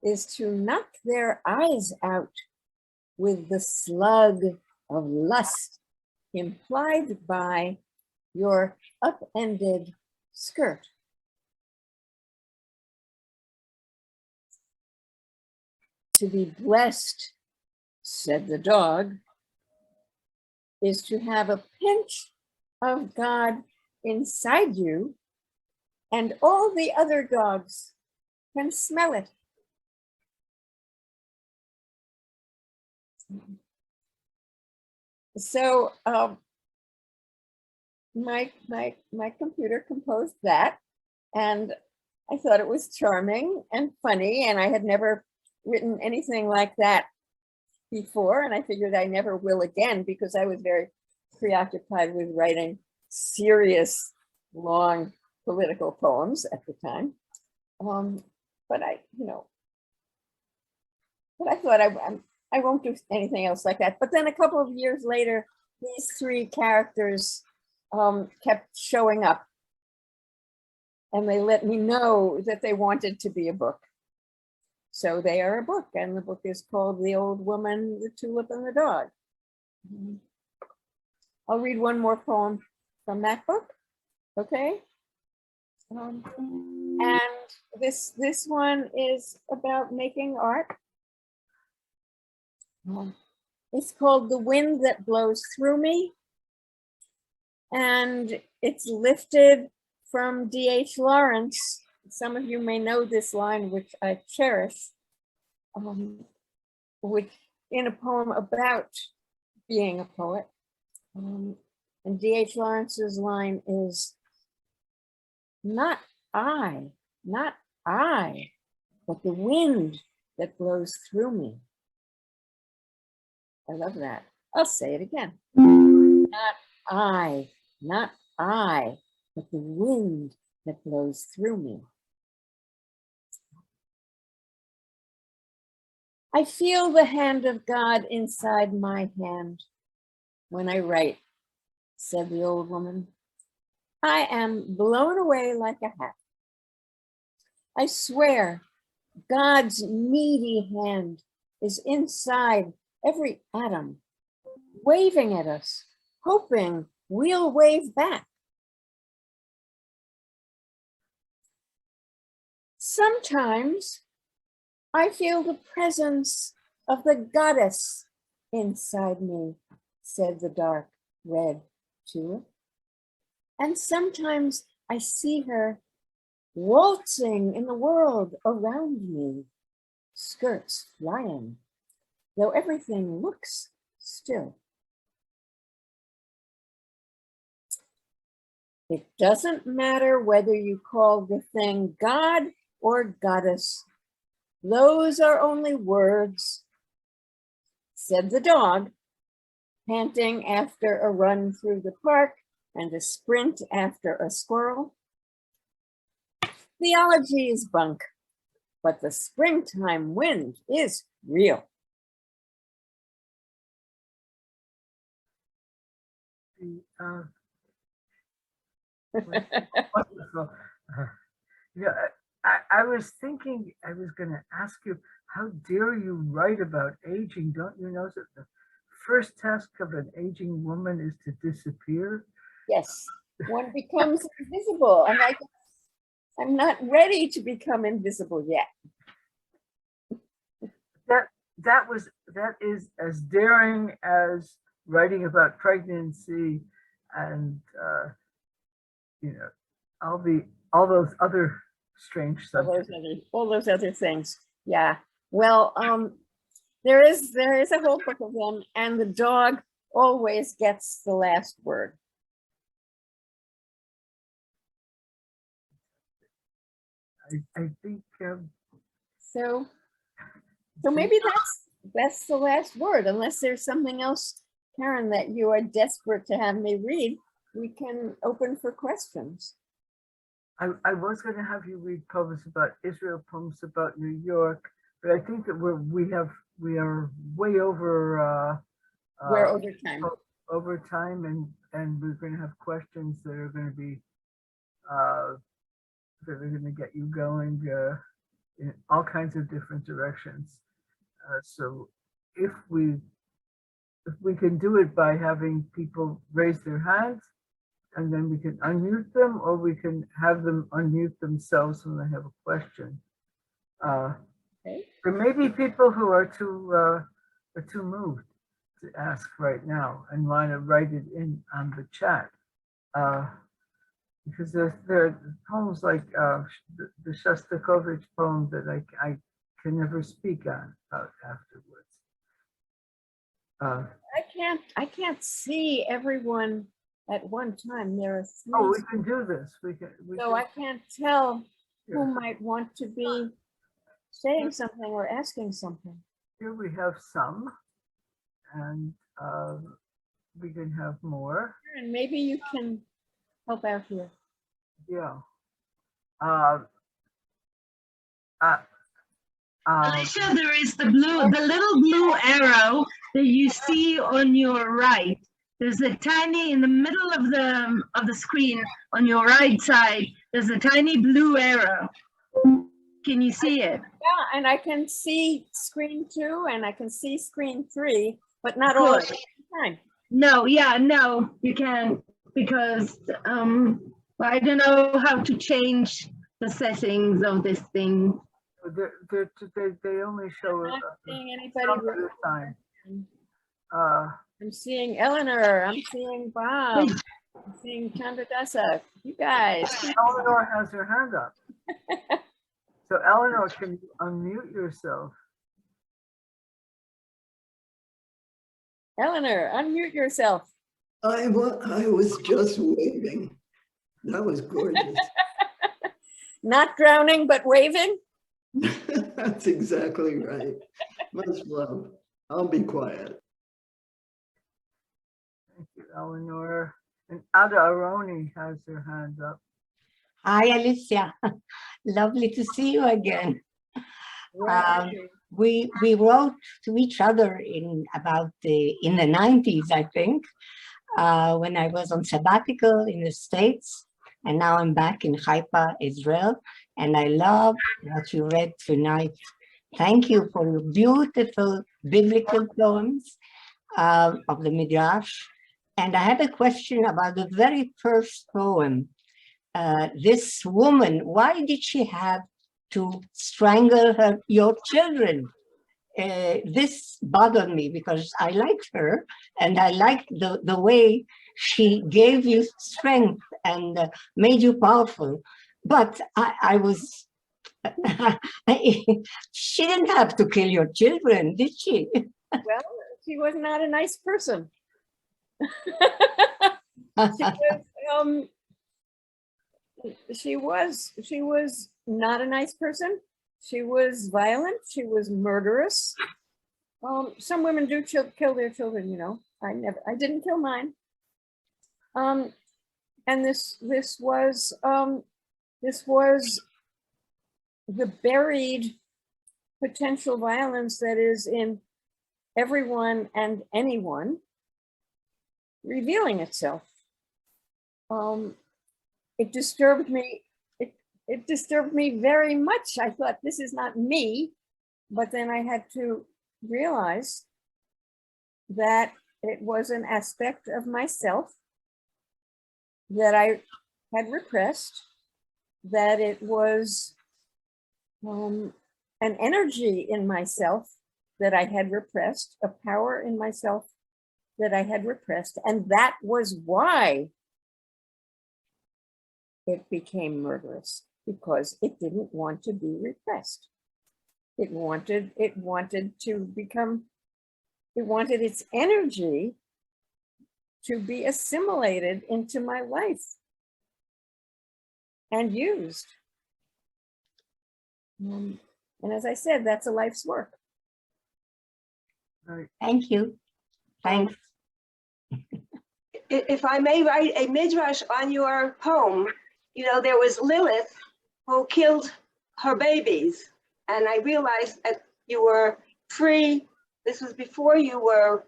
is to knock their eyes out with the slug of lust implied by your upended skirt. To be blessed, said the dog, is to have a pinch of God inside you, and all the other dogs can smell it. So my computer composed that, and I thought it was charming and funny, and I had never written anything like that before, and I figured I never will again because I was very preoccupied with writing serious, long political poems at the time. But I thought I won't do anything else like that. But then a couple of years later, these three characters kept showing up, and they let me know that they wanted to be a book. So they are a book, and the book is called The Old Woman, the Tulip, and the Dog. I'll read one more poem from that book, okay? And this one is about making art. It's called The Wind That Blows Through Me. And it's lifted from D.H. Lawrence. Some of you may know this line, which I cherish, which in a poem about being a poet. And D.H. Lawrence's line is, not I, but the wind that blows through me. I love that. I'll say it again. Not I, but the wind that blows through me. I feel the hand of God inside my hand when I write, said the old woman. I am blown away like a hat. I swear God's meaty hand is inside every atom, waving at us, hoping we'll wave back. Sometimes I feel the presence of the goddess inside me, said the dark red tulip. And sometimes I see her waltzing in the world around me, skirts flying, though everything looks still. It doesn't matter whether you call the thing God or goddess. Those are only words, said the dog, panting after a run through the park and a sprint after a squirrel. Theology is bunk, but the springtime wind is real. Wonderful. Yeah, I was thinking, I was going to ask you, how dare you write about aging? Don't you know that the first task of an aging woman is to disappear? Yes, one becomes invisible. I'm not ready to become invisible yet. That is as daring as writing about pregnancy and all those other strange subjects. All those other things. Yeah. Well, there is a whole book of them, and the dog always gets the last word. I think so maybe that's the last word, unless there's something else, Karen, that you are desperate to have me read. We can open for questions. I was going to have you read poems about Israel, poems about New York, but I think that we are way over. We're over time. Over time, and we're going to have questions that are going to be that are going to get you going in all kinds of different directions. So if we can do it by having people raise their hands, and then we can unmute them, or we can have them unmute themselves when they have a question. Okay. There may be people who are too moved to ask right now and want to write it in on the chat. Because there are poems like the Shostakovich poem that I can never speak on afterwards. I can't see everyone at one time. There are three. Oh, we can do this. I can't tell who might want to be saying something or asking something. Here we have some, and we can have more. And maybe you can help out here. Yeah. Alicia, there is the little blue arrow that you see on your right. There's a tiny, in the middle of the screen on your right side, there's a tiny blue arrow. Can you see it? Yeah, and I can see screen 2 and I can see screen 3, but not all at the same time. No, you can't, because I don't know how to change the settings of this thing. They only show Not seeing anybody. some of the time. I'm seeing Eleanor. I'm seeing Bob. I'm seeing Chandradasa. You guys. Eleanor has her hand up. So Eleanor, can you unmute yourself? Eleanor, unmute yourself. I was just waving. That was gorgeous. Not drowning, but waving. That's exactly right. Much love. I'll be quiet. Thank you, Eleanor. And Ada Aroni has her hand up. Hi, Alicia. Lovely to see you again. We wrote to each other in the 90s, I think, when I was on sabbatical in the States, and now I'm back in Haifa, Israel, and I love what you read tonight. Thank you for your beautiful biblical poems of the Midrush. And I had a question about the very first poem. This woman, why did she have to strangle your children? This bothered me because I liked her and I liked the way she gave you strength and made you powerful. But I was, she didn't have to kill your children, did she? Well, she was not a nice person. She was not a nice person. She was violent. She was murderous. Some women do kill their children, you know. I didn't kill mine. And this was the buried potential violence that is in everyone and anyone revealing itself. It disturbed me. It disturbed me very much. I thought, this is not me. But then I had to realize that it was an aspect of myself that I had repressed, that it was an energy in myself that I had repressed, a power in myself that I had repressed. And that was why it became murderous, because it didn't want to be repressed. It wanted its energy to be assimilated into my life and used. And as I said, that's a life's work. Right. Thank you. Thanks. If I may write a midrash on your poem, you know, there was Lilith who killed her babies. And I realized that you were free. This was before you were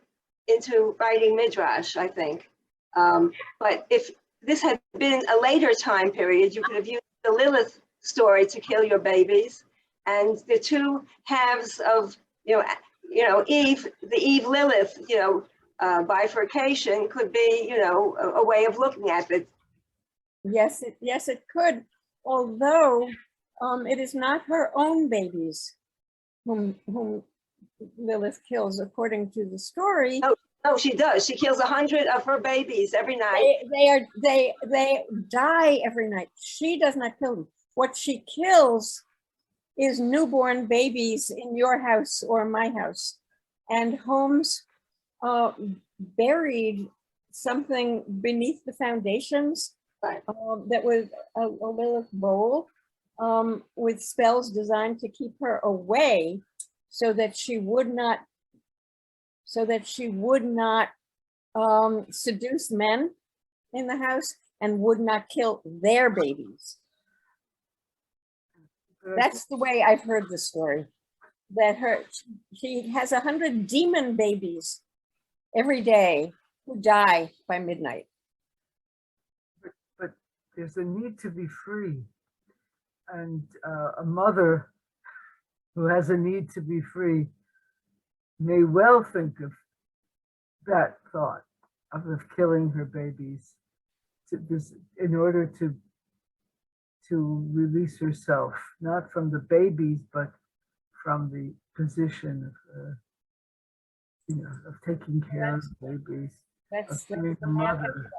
into writing midrash, I think. But if this had been a later time period, you could have used the Lilith story to kill your babies. And the two halves of, Eve, the Eve Lilith, bifurcation could be, a way of looking at it. Yes, it could. Although it is not her own babies whom Lilith kills, according to the story. No, she does. She kills 100 of her babies every night. They die every night. She does not kill them. What she kills is newborn babies in your house or my house, and Holmes buried something beneath the foundations. Right. That was a Lilith bowl with spells designed to keep her away, so that she would not seduce men in the house and would not kill their babies. That's the way I've heard the story. That she has 100 demon babies every day who die by midnight. But there's a need to be free. And a mother who has a need to be free may well think of that thought of killing her babies in order to to release herself, not from the babies, but from the position of taking care of babies, of That's being the a mad mother.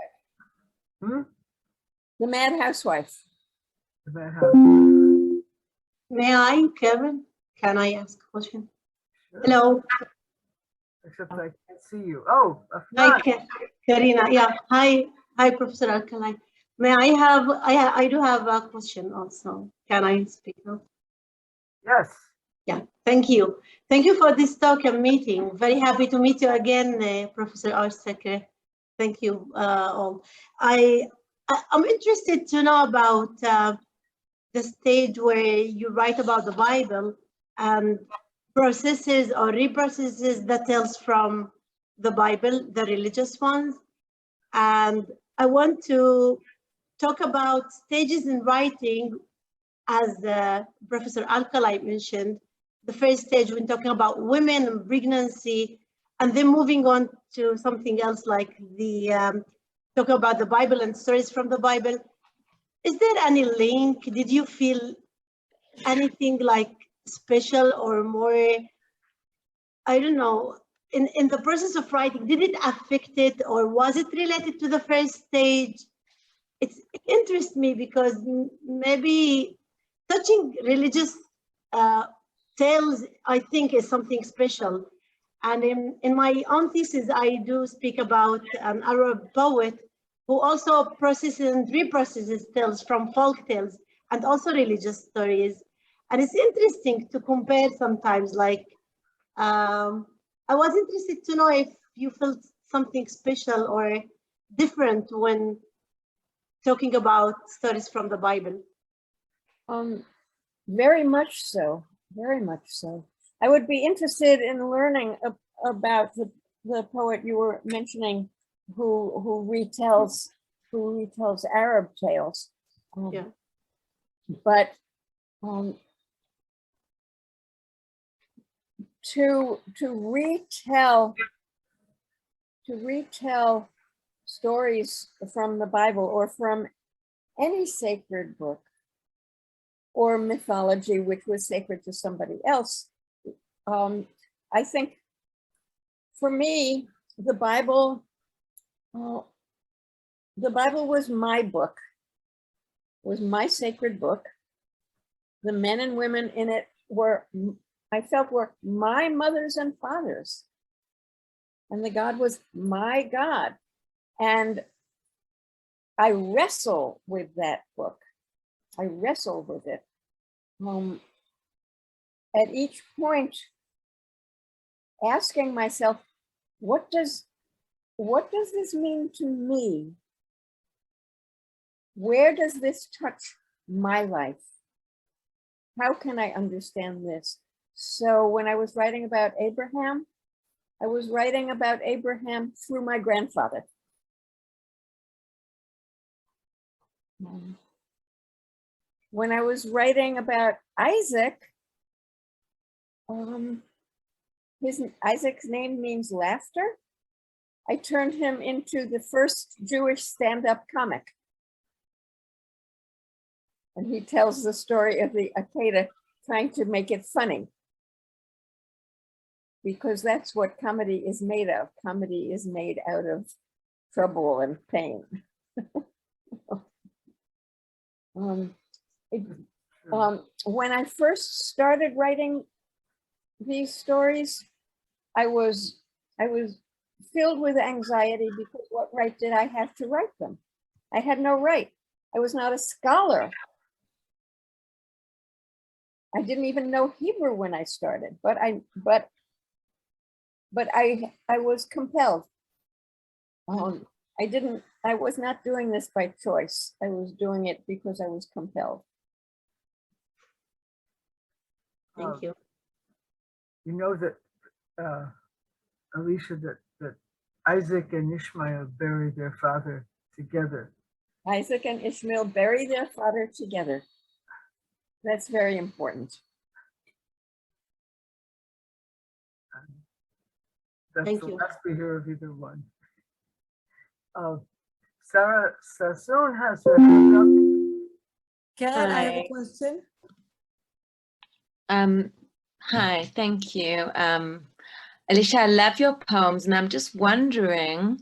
housewife. The mad housewife. That how- May I, Kevin? Can I ask a question? Sure. Hello. Except I can't see you. Oh, Hi, Afnan. Karina. Yeah. Hi, Professor Alkalay. May I do have a question also. Can I speak now? Yes. Yeah. Thank you. Thank you for this talk and meeting. Very happy to meet you again, Professor Ostriker. Thank you all. I'm interested to know about the stage where you write about the Bible and processes or reprocesses the tales from the Bible, the religious ones. And I want to talk about stages in writing, as Professor Alkalay mentioned. The first stage when talking about women and pregnancy, and then moving on to something else like the talking about the Bible and stories from the Bible. Is there any link? Did you feel anything like special or more, I don't know, in the process of writing, did it affect it, or was it related to the first stage? It interests me because maybe touching religious tales, I think, is something special. And in my own thesis, I do speak about an Arab poet who also processes and reprocesses tales from folk tales and also religious stories. And it's interesting to compare sometimes, like, I was interested to know if you felt something special or different when talking about stories from the Bible. Very much so, very much so. I would be interested in learning about the poet you were mentioning who retells Arab tales. Yeah. But to retell stories from the Bible or from any sacred book or mythology which was sacred to somebody else, I think for me, the Bible was my book, was my sacred book. The men and women in it were, I felt, were my mothers and fathers. And the God was my God. And I wrestle with that book. I wrestle with it. At each point, asking myself, what does this mean to me? Where does this touch my life? How can I understand this? So when I was writing about Abraham, I was writing about Abraham through my grandfather. When I was writing about Isaac, Isaac's name means laughter. I turned him into the first Jewish stand-up comic. And he tells the story of the Akedah trying to make it funny. Because that's what comedy is made of. Comedy is made out of trouble and pain. When I first started writing these stories, I was filled with anxiety because what right did I have to write them? I had no right. I was not a scholar. I didn't even know Hebrew when I started, but I was compelled. I was not doing this by choice. I was doing it because I was compelled. Thank you. You know that, Alicia, that Isaac and Ishmael buried their father together. Isaac and Ishmael bury their father together. That's very important. That's Thank the you. last we hear of either one. Sarah Sassoon has her hand up. Karen, I have Hi. a question. Hi, thank you. Alicia, I love your poems, and I'm just wondering,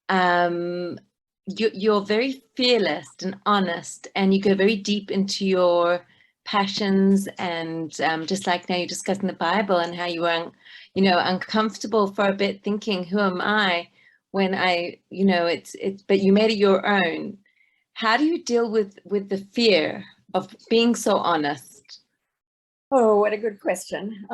you're very fearless and honest, and you go very deep into your passions, and just like now you're discussing the Bible and how you were, uncomfortable for a bit, thinking, who am I? When but you made it your own. How do you deal with the fear of being so honest? Oh, what a good question.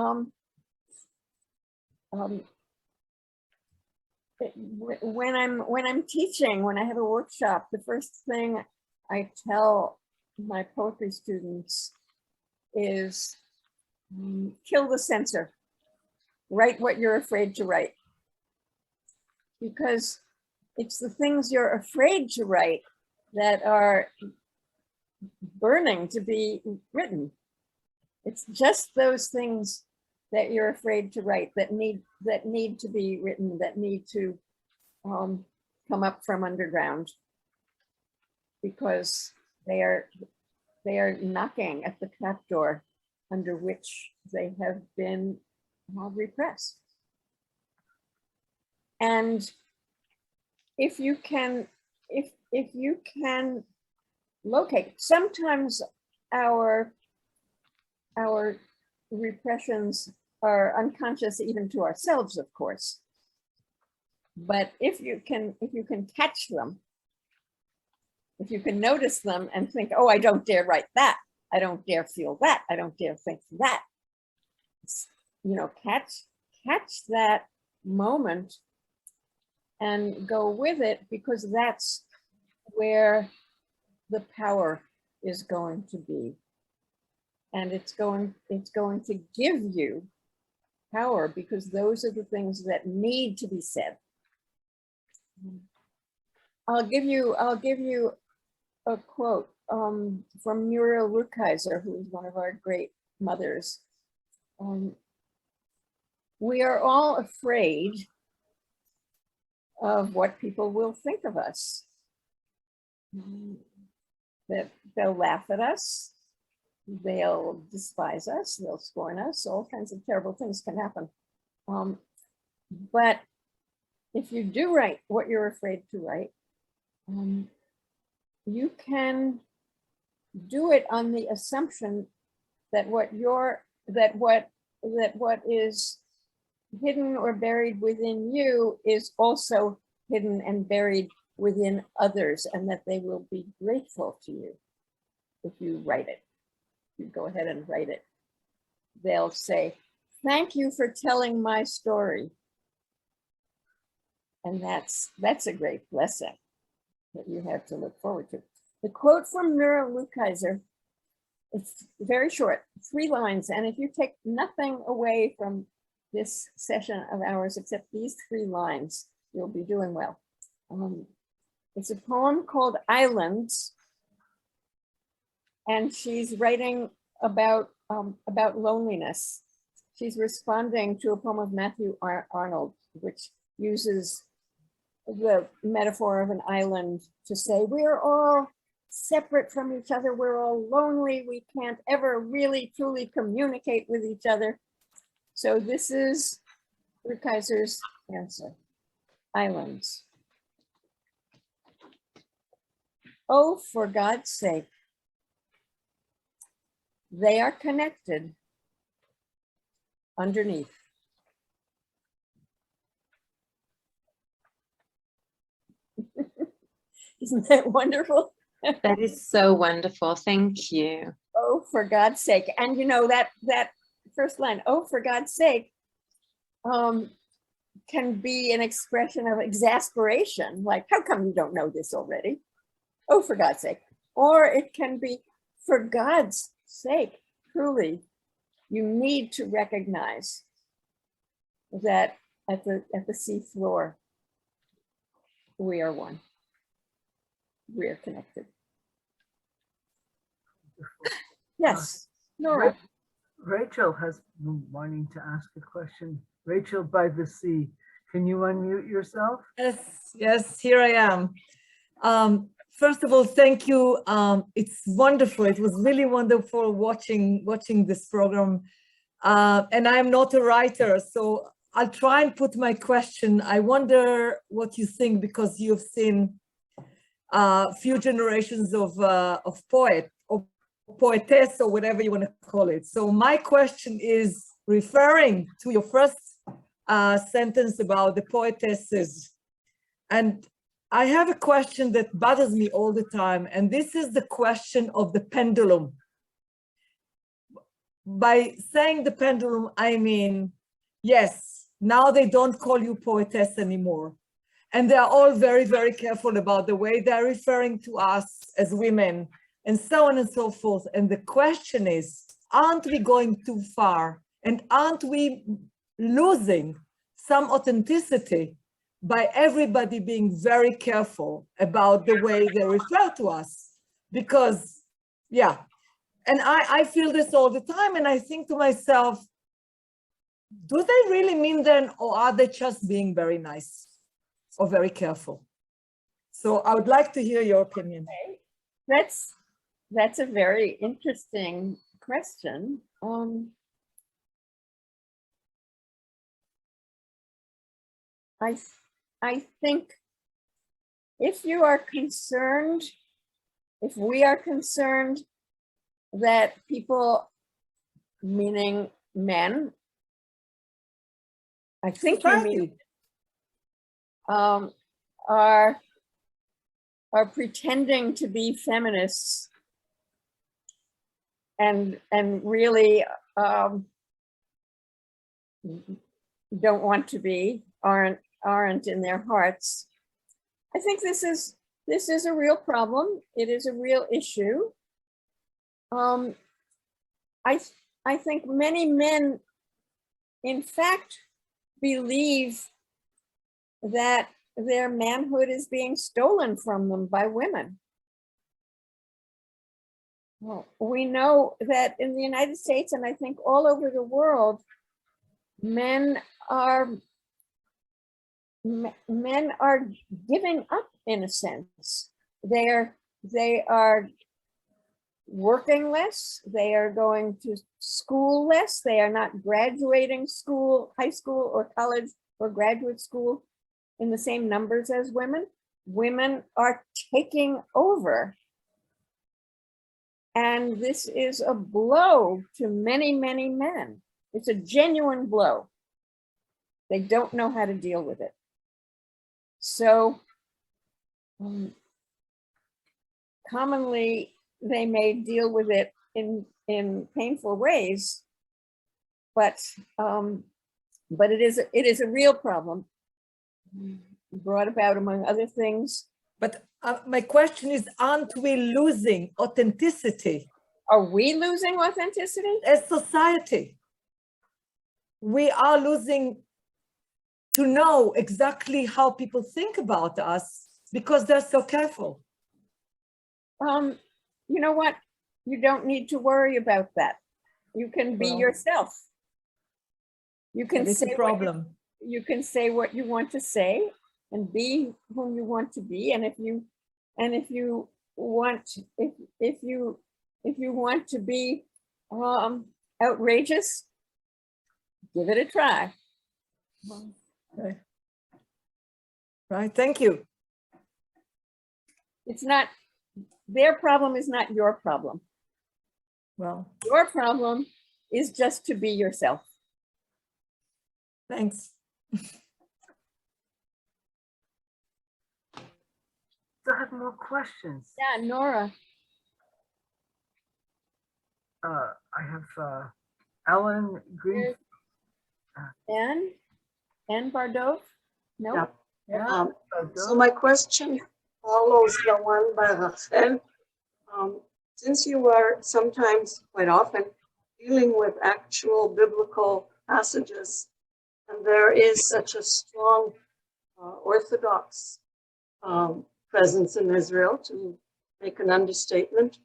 When I'm teaching, when I have a workshop, the first thing I tell my poetry students is kill the censor. Write what you're afraid to write. Because it's the things you're afraid to write that are burning to be written. It's just those things that you're afraid to write that need to be written, that need to come up from underground, because they are knocking at the trapdoor under which they have been repressed. And if you can locate, sometimes our repressions are unconscious even to ourselves, of course. But if you can catch them, if you can notice them and think, oh, I don't dare write that, I don't dare feel that, I don't dare think that, catch that moment and go with it, because that's where the power is going to be. And it's going to give you power, because those are the things that need to be said. I'll give you a quote from Muriel Rukeyser, who is one of our great mothers. We are all afraid of what people will think of us. That they'll laugh at us, they'll despise us, they'll scorn us, all kinds of terrible things can happen. But if you do write what you're afraid to write, you can do it on the assumption that what is hidden or buried within you is also hidden and buried within others, and that they will be grateful to you if you write it. You go ahead and write it. They'll say, thank you for telling my story. And that's a great blessing that you have to look forward to. The quote from Muriel Rukeyser, it's very short, 3 lines. And if you take nothing away from this session of ours except these 3 lines, you'll be doing well. It's a poem called Islands, and she's writing about loneliness. She's responding to a poem of Matthew Arnold, which uses the metaphor of an island to say we're all separate from each other, we're all lonely, we can't ever really truly communicate with each other. So this is Rukeyser's answer. Islands. Oh, for God's sake, they are connected underneath. Isn't that wonderful? That is so wonderful. Thank you. Oh, for God's sake. And you know, that first line, oh, for God's sake, can be an expression of exasperation. Like, how come you don't know this already? Oh, for God's sake. Or it can be, for God's sake, truly, you need to recognize that at the seafloor, we are one. We are connected. Yes, Nora. Rachel has been wanting to ask a question. Rachel by the sea. Can you unmute yourself? Yes, here I am. First of all, thank you. It's wonderful. It was really wonderful watching this program. And I'm not a writer, so I'll try and put my question. I wonder what you think, because you've seen a few generations of poet or poetess or whatever you want to call it. So my question is referring to your first sentence about the poetesses. And I have a question that bothers me all the time, and this is the question of the pendulum. By saying the pendulum, I mean, yes, now they don't call you poetess anymore. And they are all very, very careful about the way they're referring to us as women, and so on and so forth. And the question is, aren't we going too far? And aren't we losing some authenticity by everybody being very careful about the way they refer to us? Because, yeah, and I feel this all the time, and I think to myself, do they really mean then, or are they just being very nice or very careful? So I would like to hear your opinion. That's a very interesting question. I think if you are concerned, if we are concerned that people, meaning men, I think you mean, are pretending to be feminists and really don't want to be, aren't in their hearts. I think this is a real problem. It is a real issue. I think many men, in fact, believe that their manhood is being stolen from them by women. Well, we know that in the United States, and I think all over the world, men are giving up, in a sense. They are working less, they are going to school less, they are not graduating school, high school or college or graduate school in the same numbers as women. Women are taking over. And this is a blow to many, many men. It's a genuine blow. They don't know how to deal with it. So commonly, they may deal with it in painful ways, but it is a real problem, brought about, among other things. But my question is, aren't we losing authenticity? Are we losing authenticity? As society, we are losing to know exactly how people think about us because they're so careful. You know what? You don't need to worry about that. You can be yourself. You can say a problem. You can say what you want to say and be whom you want to be. And if you want to be outrageous, give it a try. Okay. Right. Thank you. It's not, their problem is not your problem. Well, your problem is just to be yourself. Thanks. I have more questions. Yeah, Nora. I have Ellen Green. Anne Bardot? No? Yeah. So my question follows the one by Rachel. Since you are sometimes, quite often, dealing with actual biblical passages, and there is such a strong Orthodox presence in Israel, to make an understatement,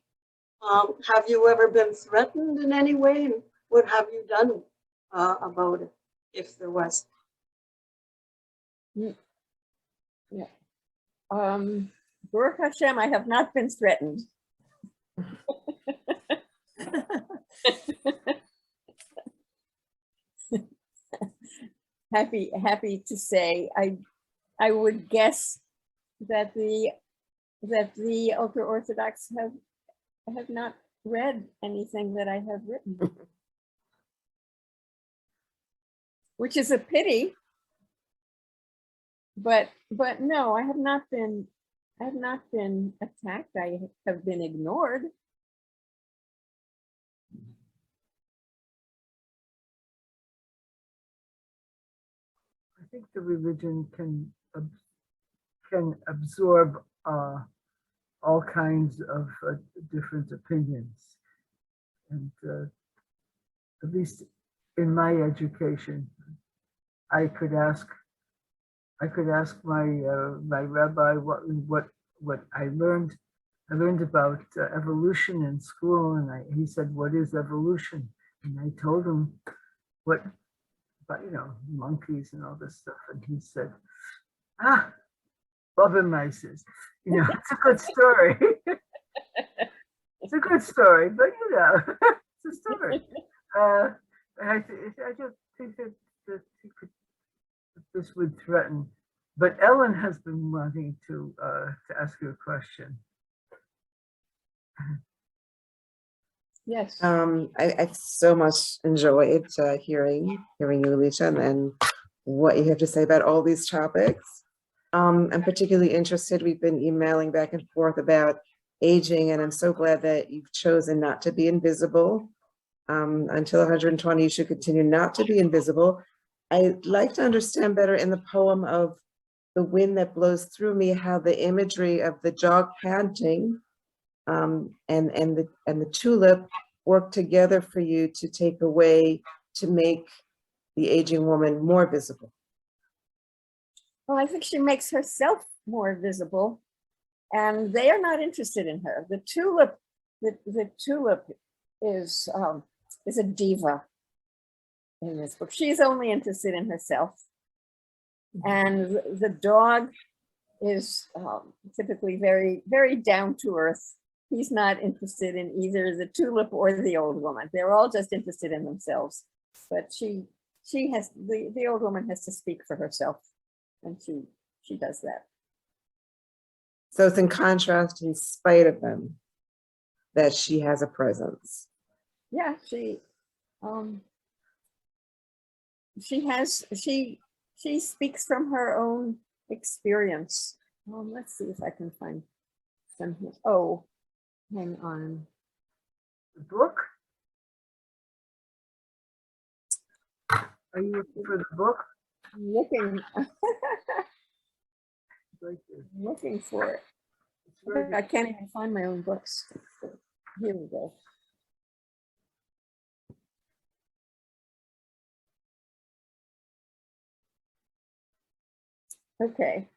have you ever been threatened in any way? And what have you done about it, if there was? Yeah. Baruch Hashem, I have not been threatened. Happy to say, I would guess that the ultra Orthodox have not read anything that I have written, which is a pity. But no, I have not been attacked. I have been ignored. I think the religion can absorb all kinds of different opinions, and at least in my education, I could ask my my rabbi what I learned. I learned about evolution in school, and he said, "What is evolution?" And I told him what, about, monkeys and all this stuff, and he said, Bubbenmeisers. It's a good story. It's a good story, but it's a story. I don't think that this would threaten. But Ellen has been wanting to ask you a question. Yes. I so much enjoyed hearing you, Alicia, and what you have to say about all these topics. I'm particularly interested. We've been emailing back and forth about aging, and I'm so glad that you've chosen not to be invisible. Until 120, you should continue not to be invisible. I'd like to understand better in the poem of The Wind That Blows Through Me, how the imagery of the dog panting and the tulip work together for you to take away, to make the aging woman more visible. Well, I think she makes herself more visible, and they are not interested in her. The tulip, the tulip is a diva in this book. She's only interested in herself, and the dog is typically very, very down to earth. He's not interested in either the tulip or the old woman. They're all just interested in themselves. But she has, the old woman has to speak for herself, and she does that. So it's in contrast, in spite of them, that she has a presence. Yeah, she speaks from her own experience. Let's see if I can find some here. Oh, hang on. The book? Are you looking for the book? I'm looking. Right there. I'm looking for it. It's right I can't even find my own books. Here we go. Okay.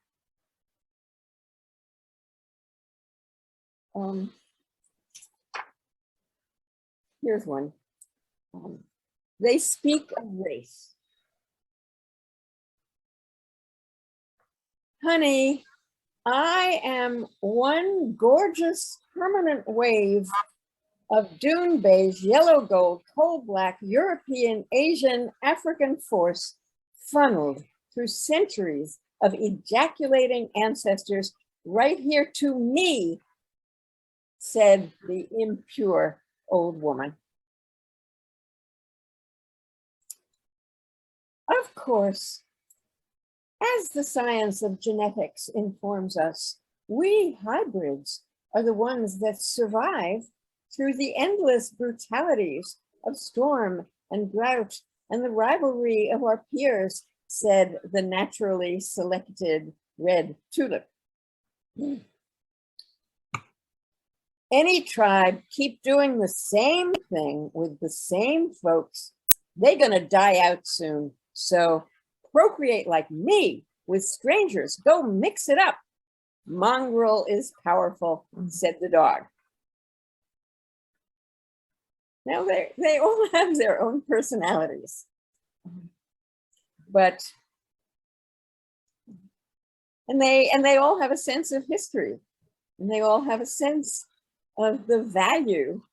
Here's one. They speak of race. Honey, I am one gorgeous permanent wave of dune beige, yellow gold, coal black, European, Asian, African force funneled through centuries of ejaculating ancestors right here to me, said the impure old woman. Of course, as the science of genetics informs us, we hybrids are the ones that survive through the endless brutalities of storm and drought and the rivalry of our peers, said the naturally selected red tulip. Any tribe keep doing the same thing with the same folks, they're gonna die out soon. So procreate like me with strangers, go mix it up. Mongrel is powerful, said the dog. Now they all have their own personalities, but and they all have a sense of history. And they all have a sense of the value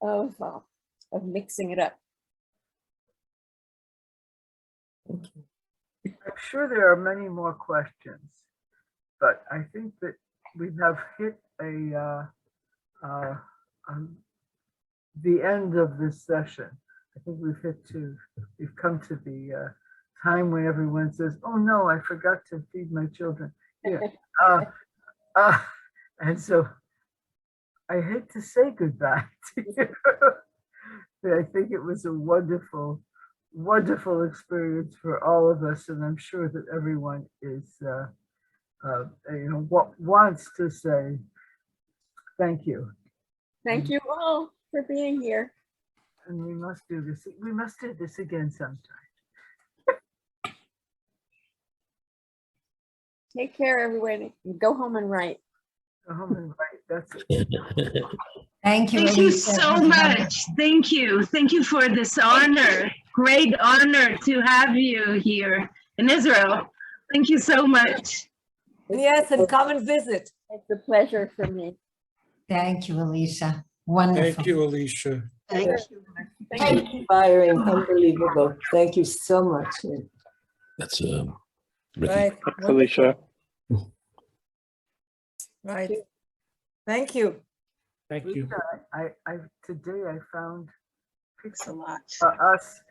of mixing it up. I'm sure there are many more questions, but I think that we have hit the end of this session. I think we've come to the time when everyone says, "Oh no, I forgot to feed my children." Yeah. And so I hate to say goodbye to you, but I think it was a wonderful, wonderful experience for all of us, and I'm sure that everyone is, wants to say thank you. Thank you all for being here. And we must do this. We must do this again sometime. Take care, everybody. Go home and write. Go home and write. That's it. Thank you. Thank you Alicia. so much. Thank you. Thank you for this honor. Great honor to have you here in Israel. Thank you so much. Yes, and come and visit. It's a pleasure for me. Thank you, Alicia. Wonderful. Thank you, Alicia. Thank you. Thank you. Inspiring, unbelievable. Thank you so much. That's Right. Thanks, Alicia. Right. Thank you. Thank you. Today I found Thanks a lot. us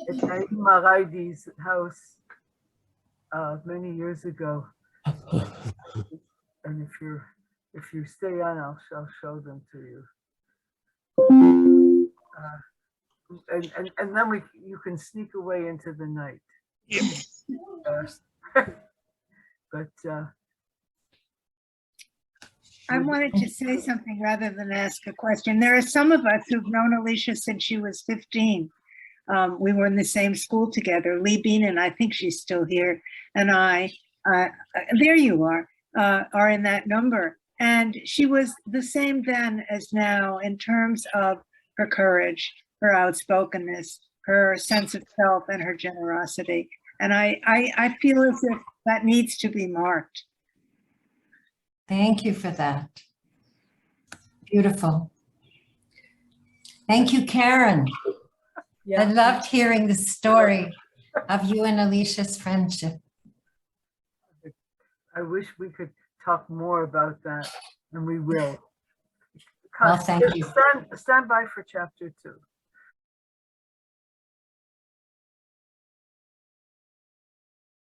at Naim Maraidi's house many years ago. And if you stay on, I'll show them to you. And then you can sneak away into the night. But I wanted to say something rather than ask a question. There are some of us who've known Alicia since she was 15. We were in the same school together. Lee Beanan, I think she's still here, and I, there you are in that number. And she was the same then as now in terms of her courage, her outspokenness, her sense of self, and her generosity. And I feel as if that needs to be marked. Thank you for that. Beautiful. Thank you, Karen. Yeah. I loved hearing the story of you and Alicia's friendship. I wish we could talk more about that, and we will. Well, thank you. Stand by for chapter 2.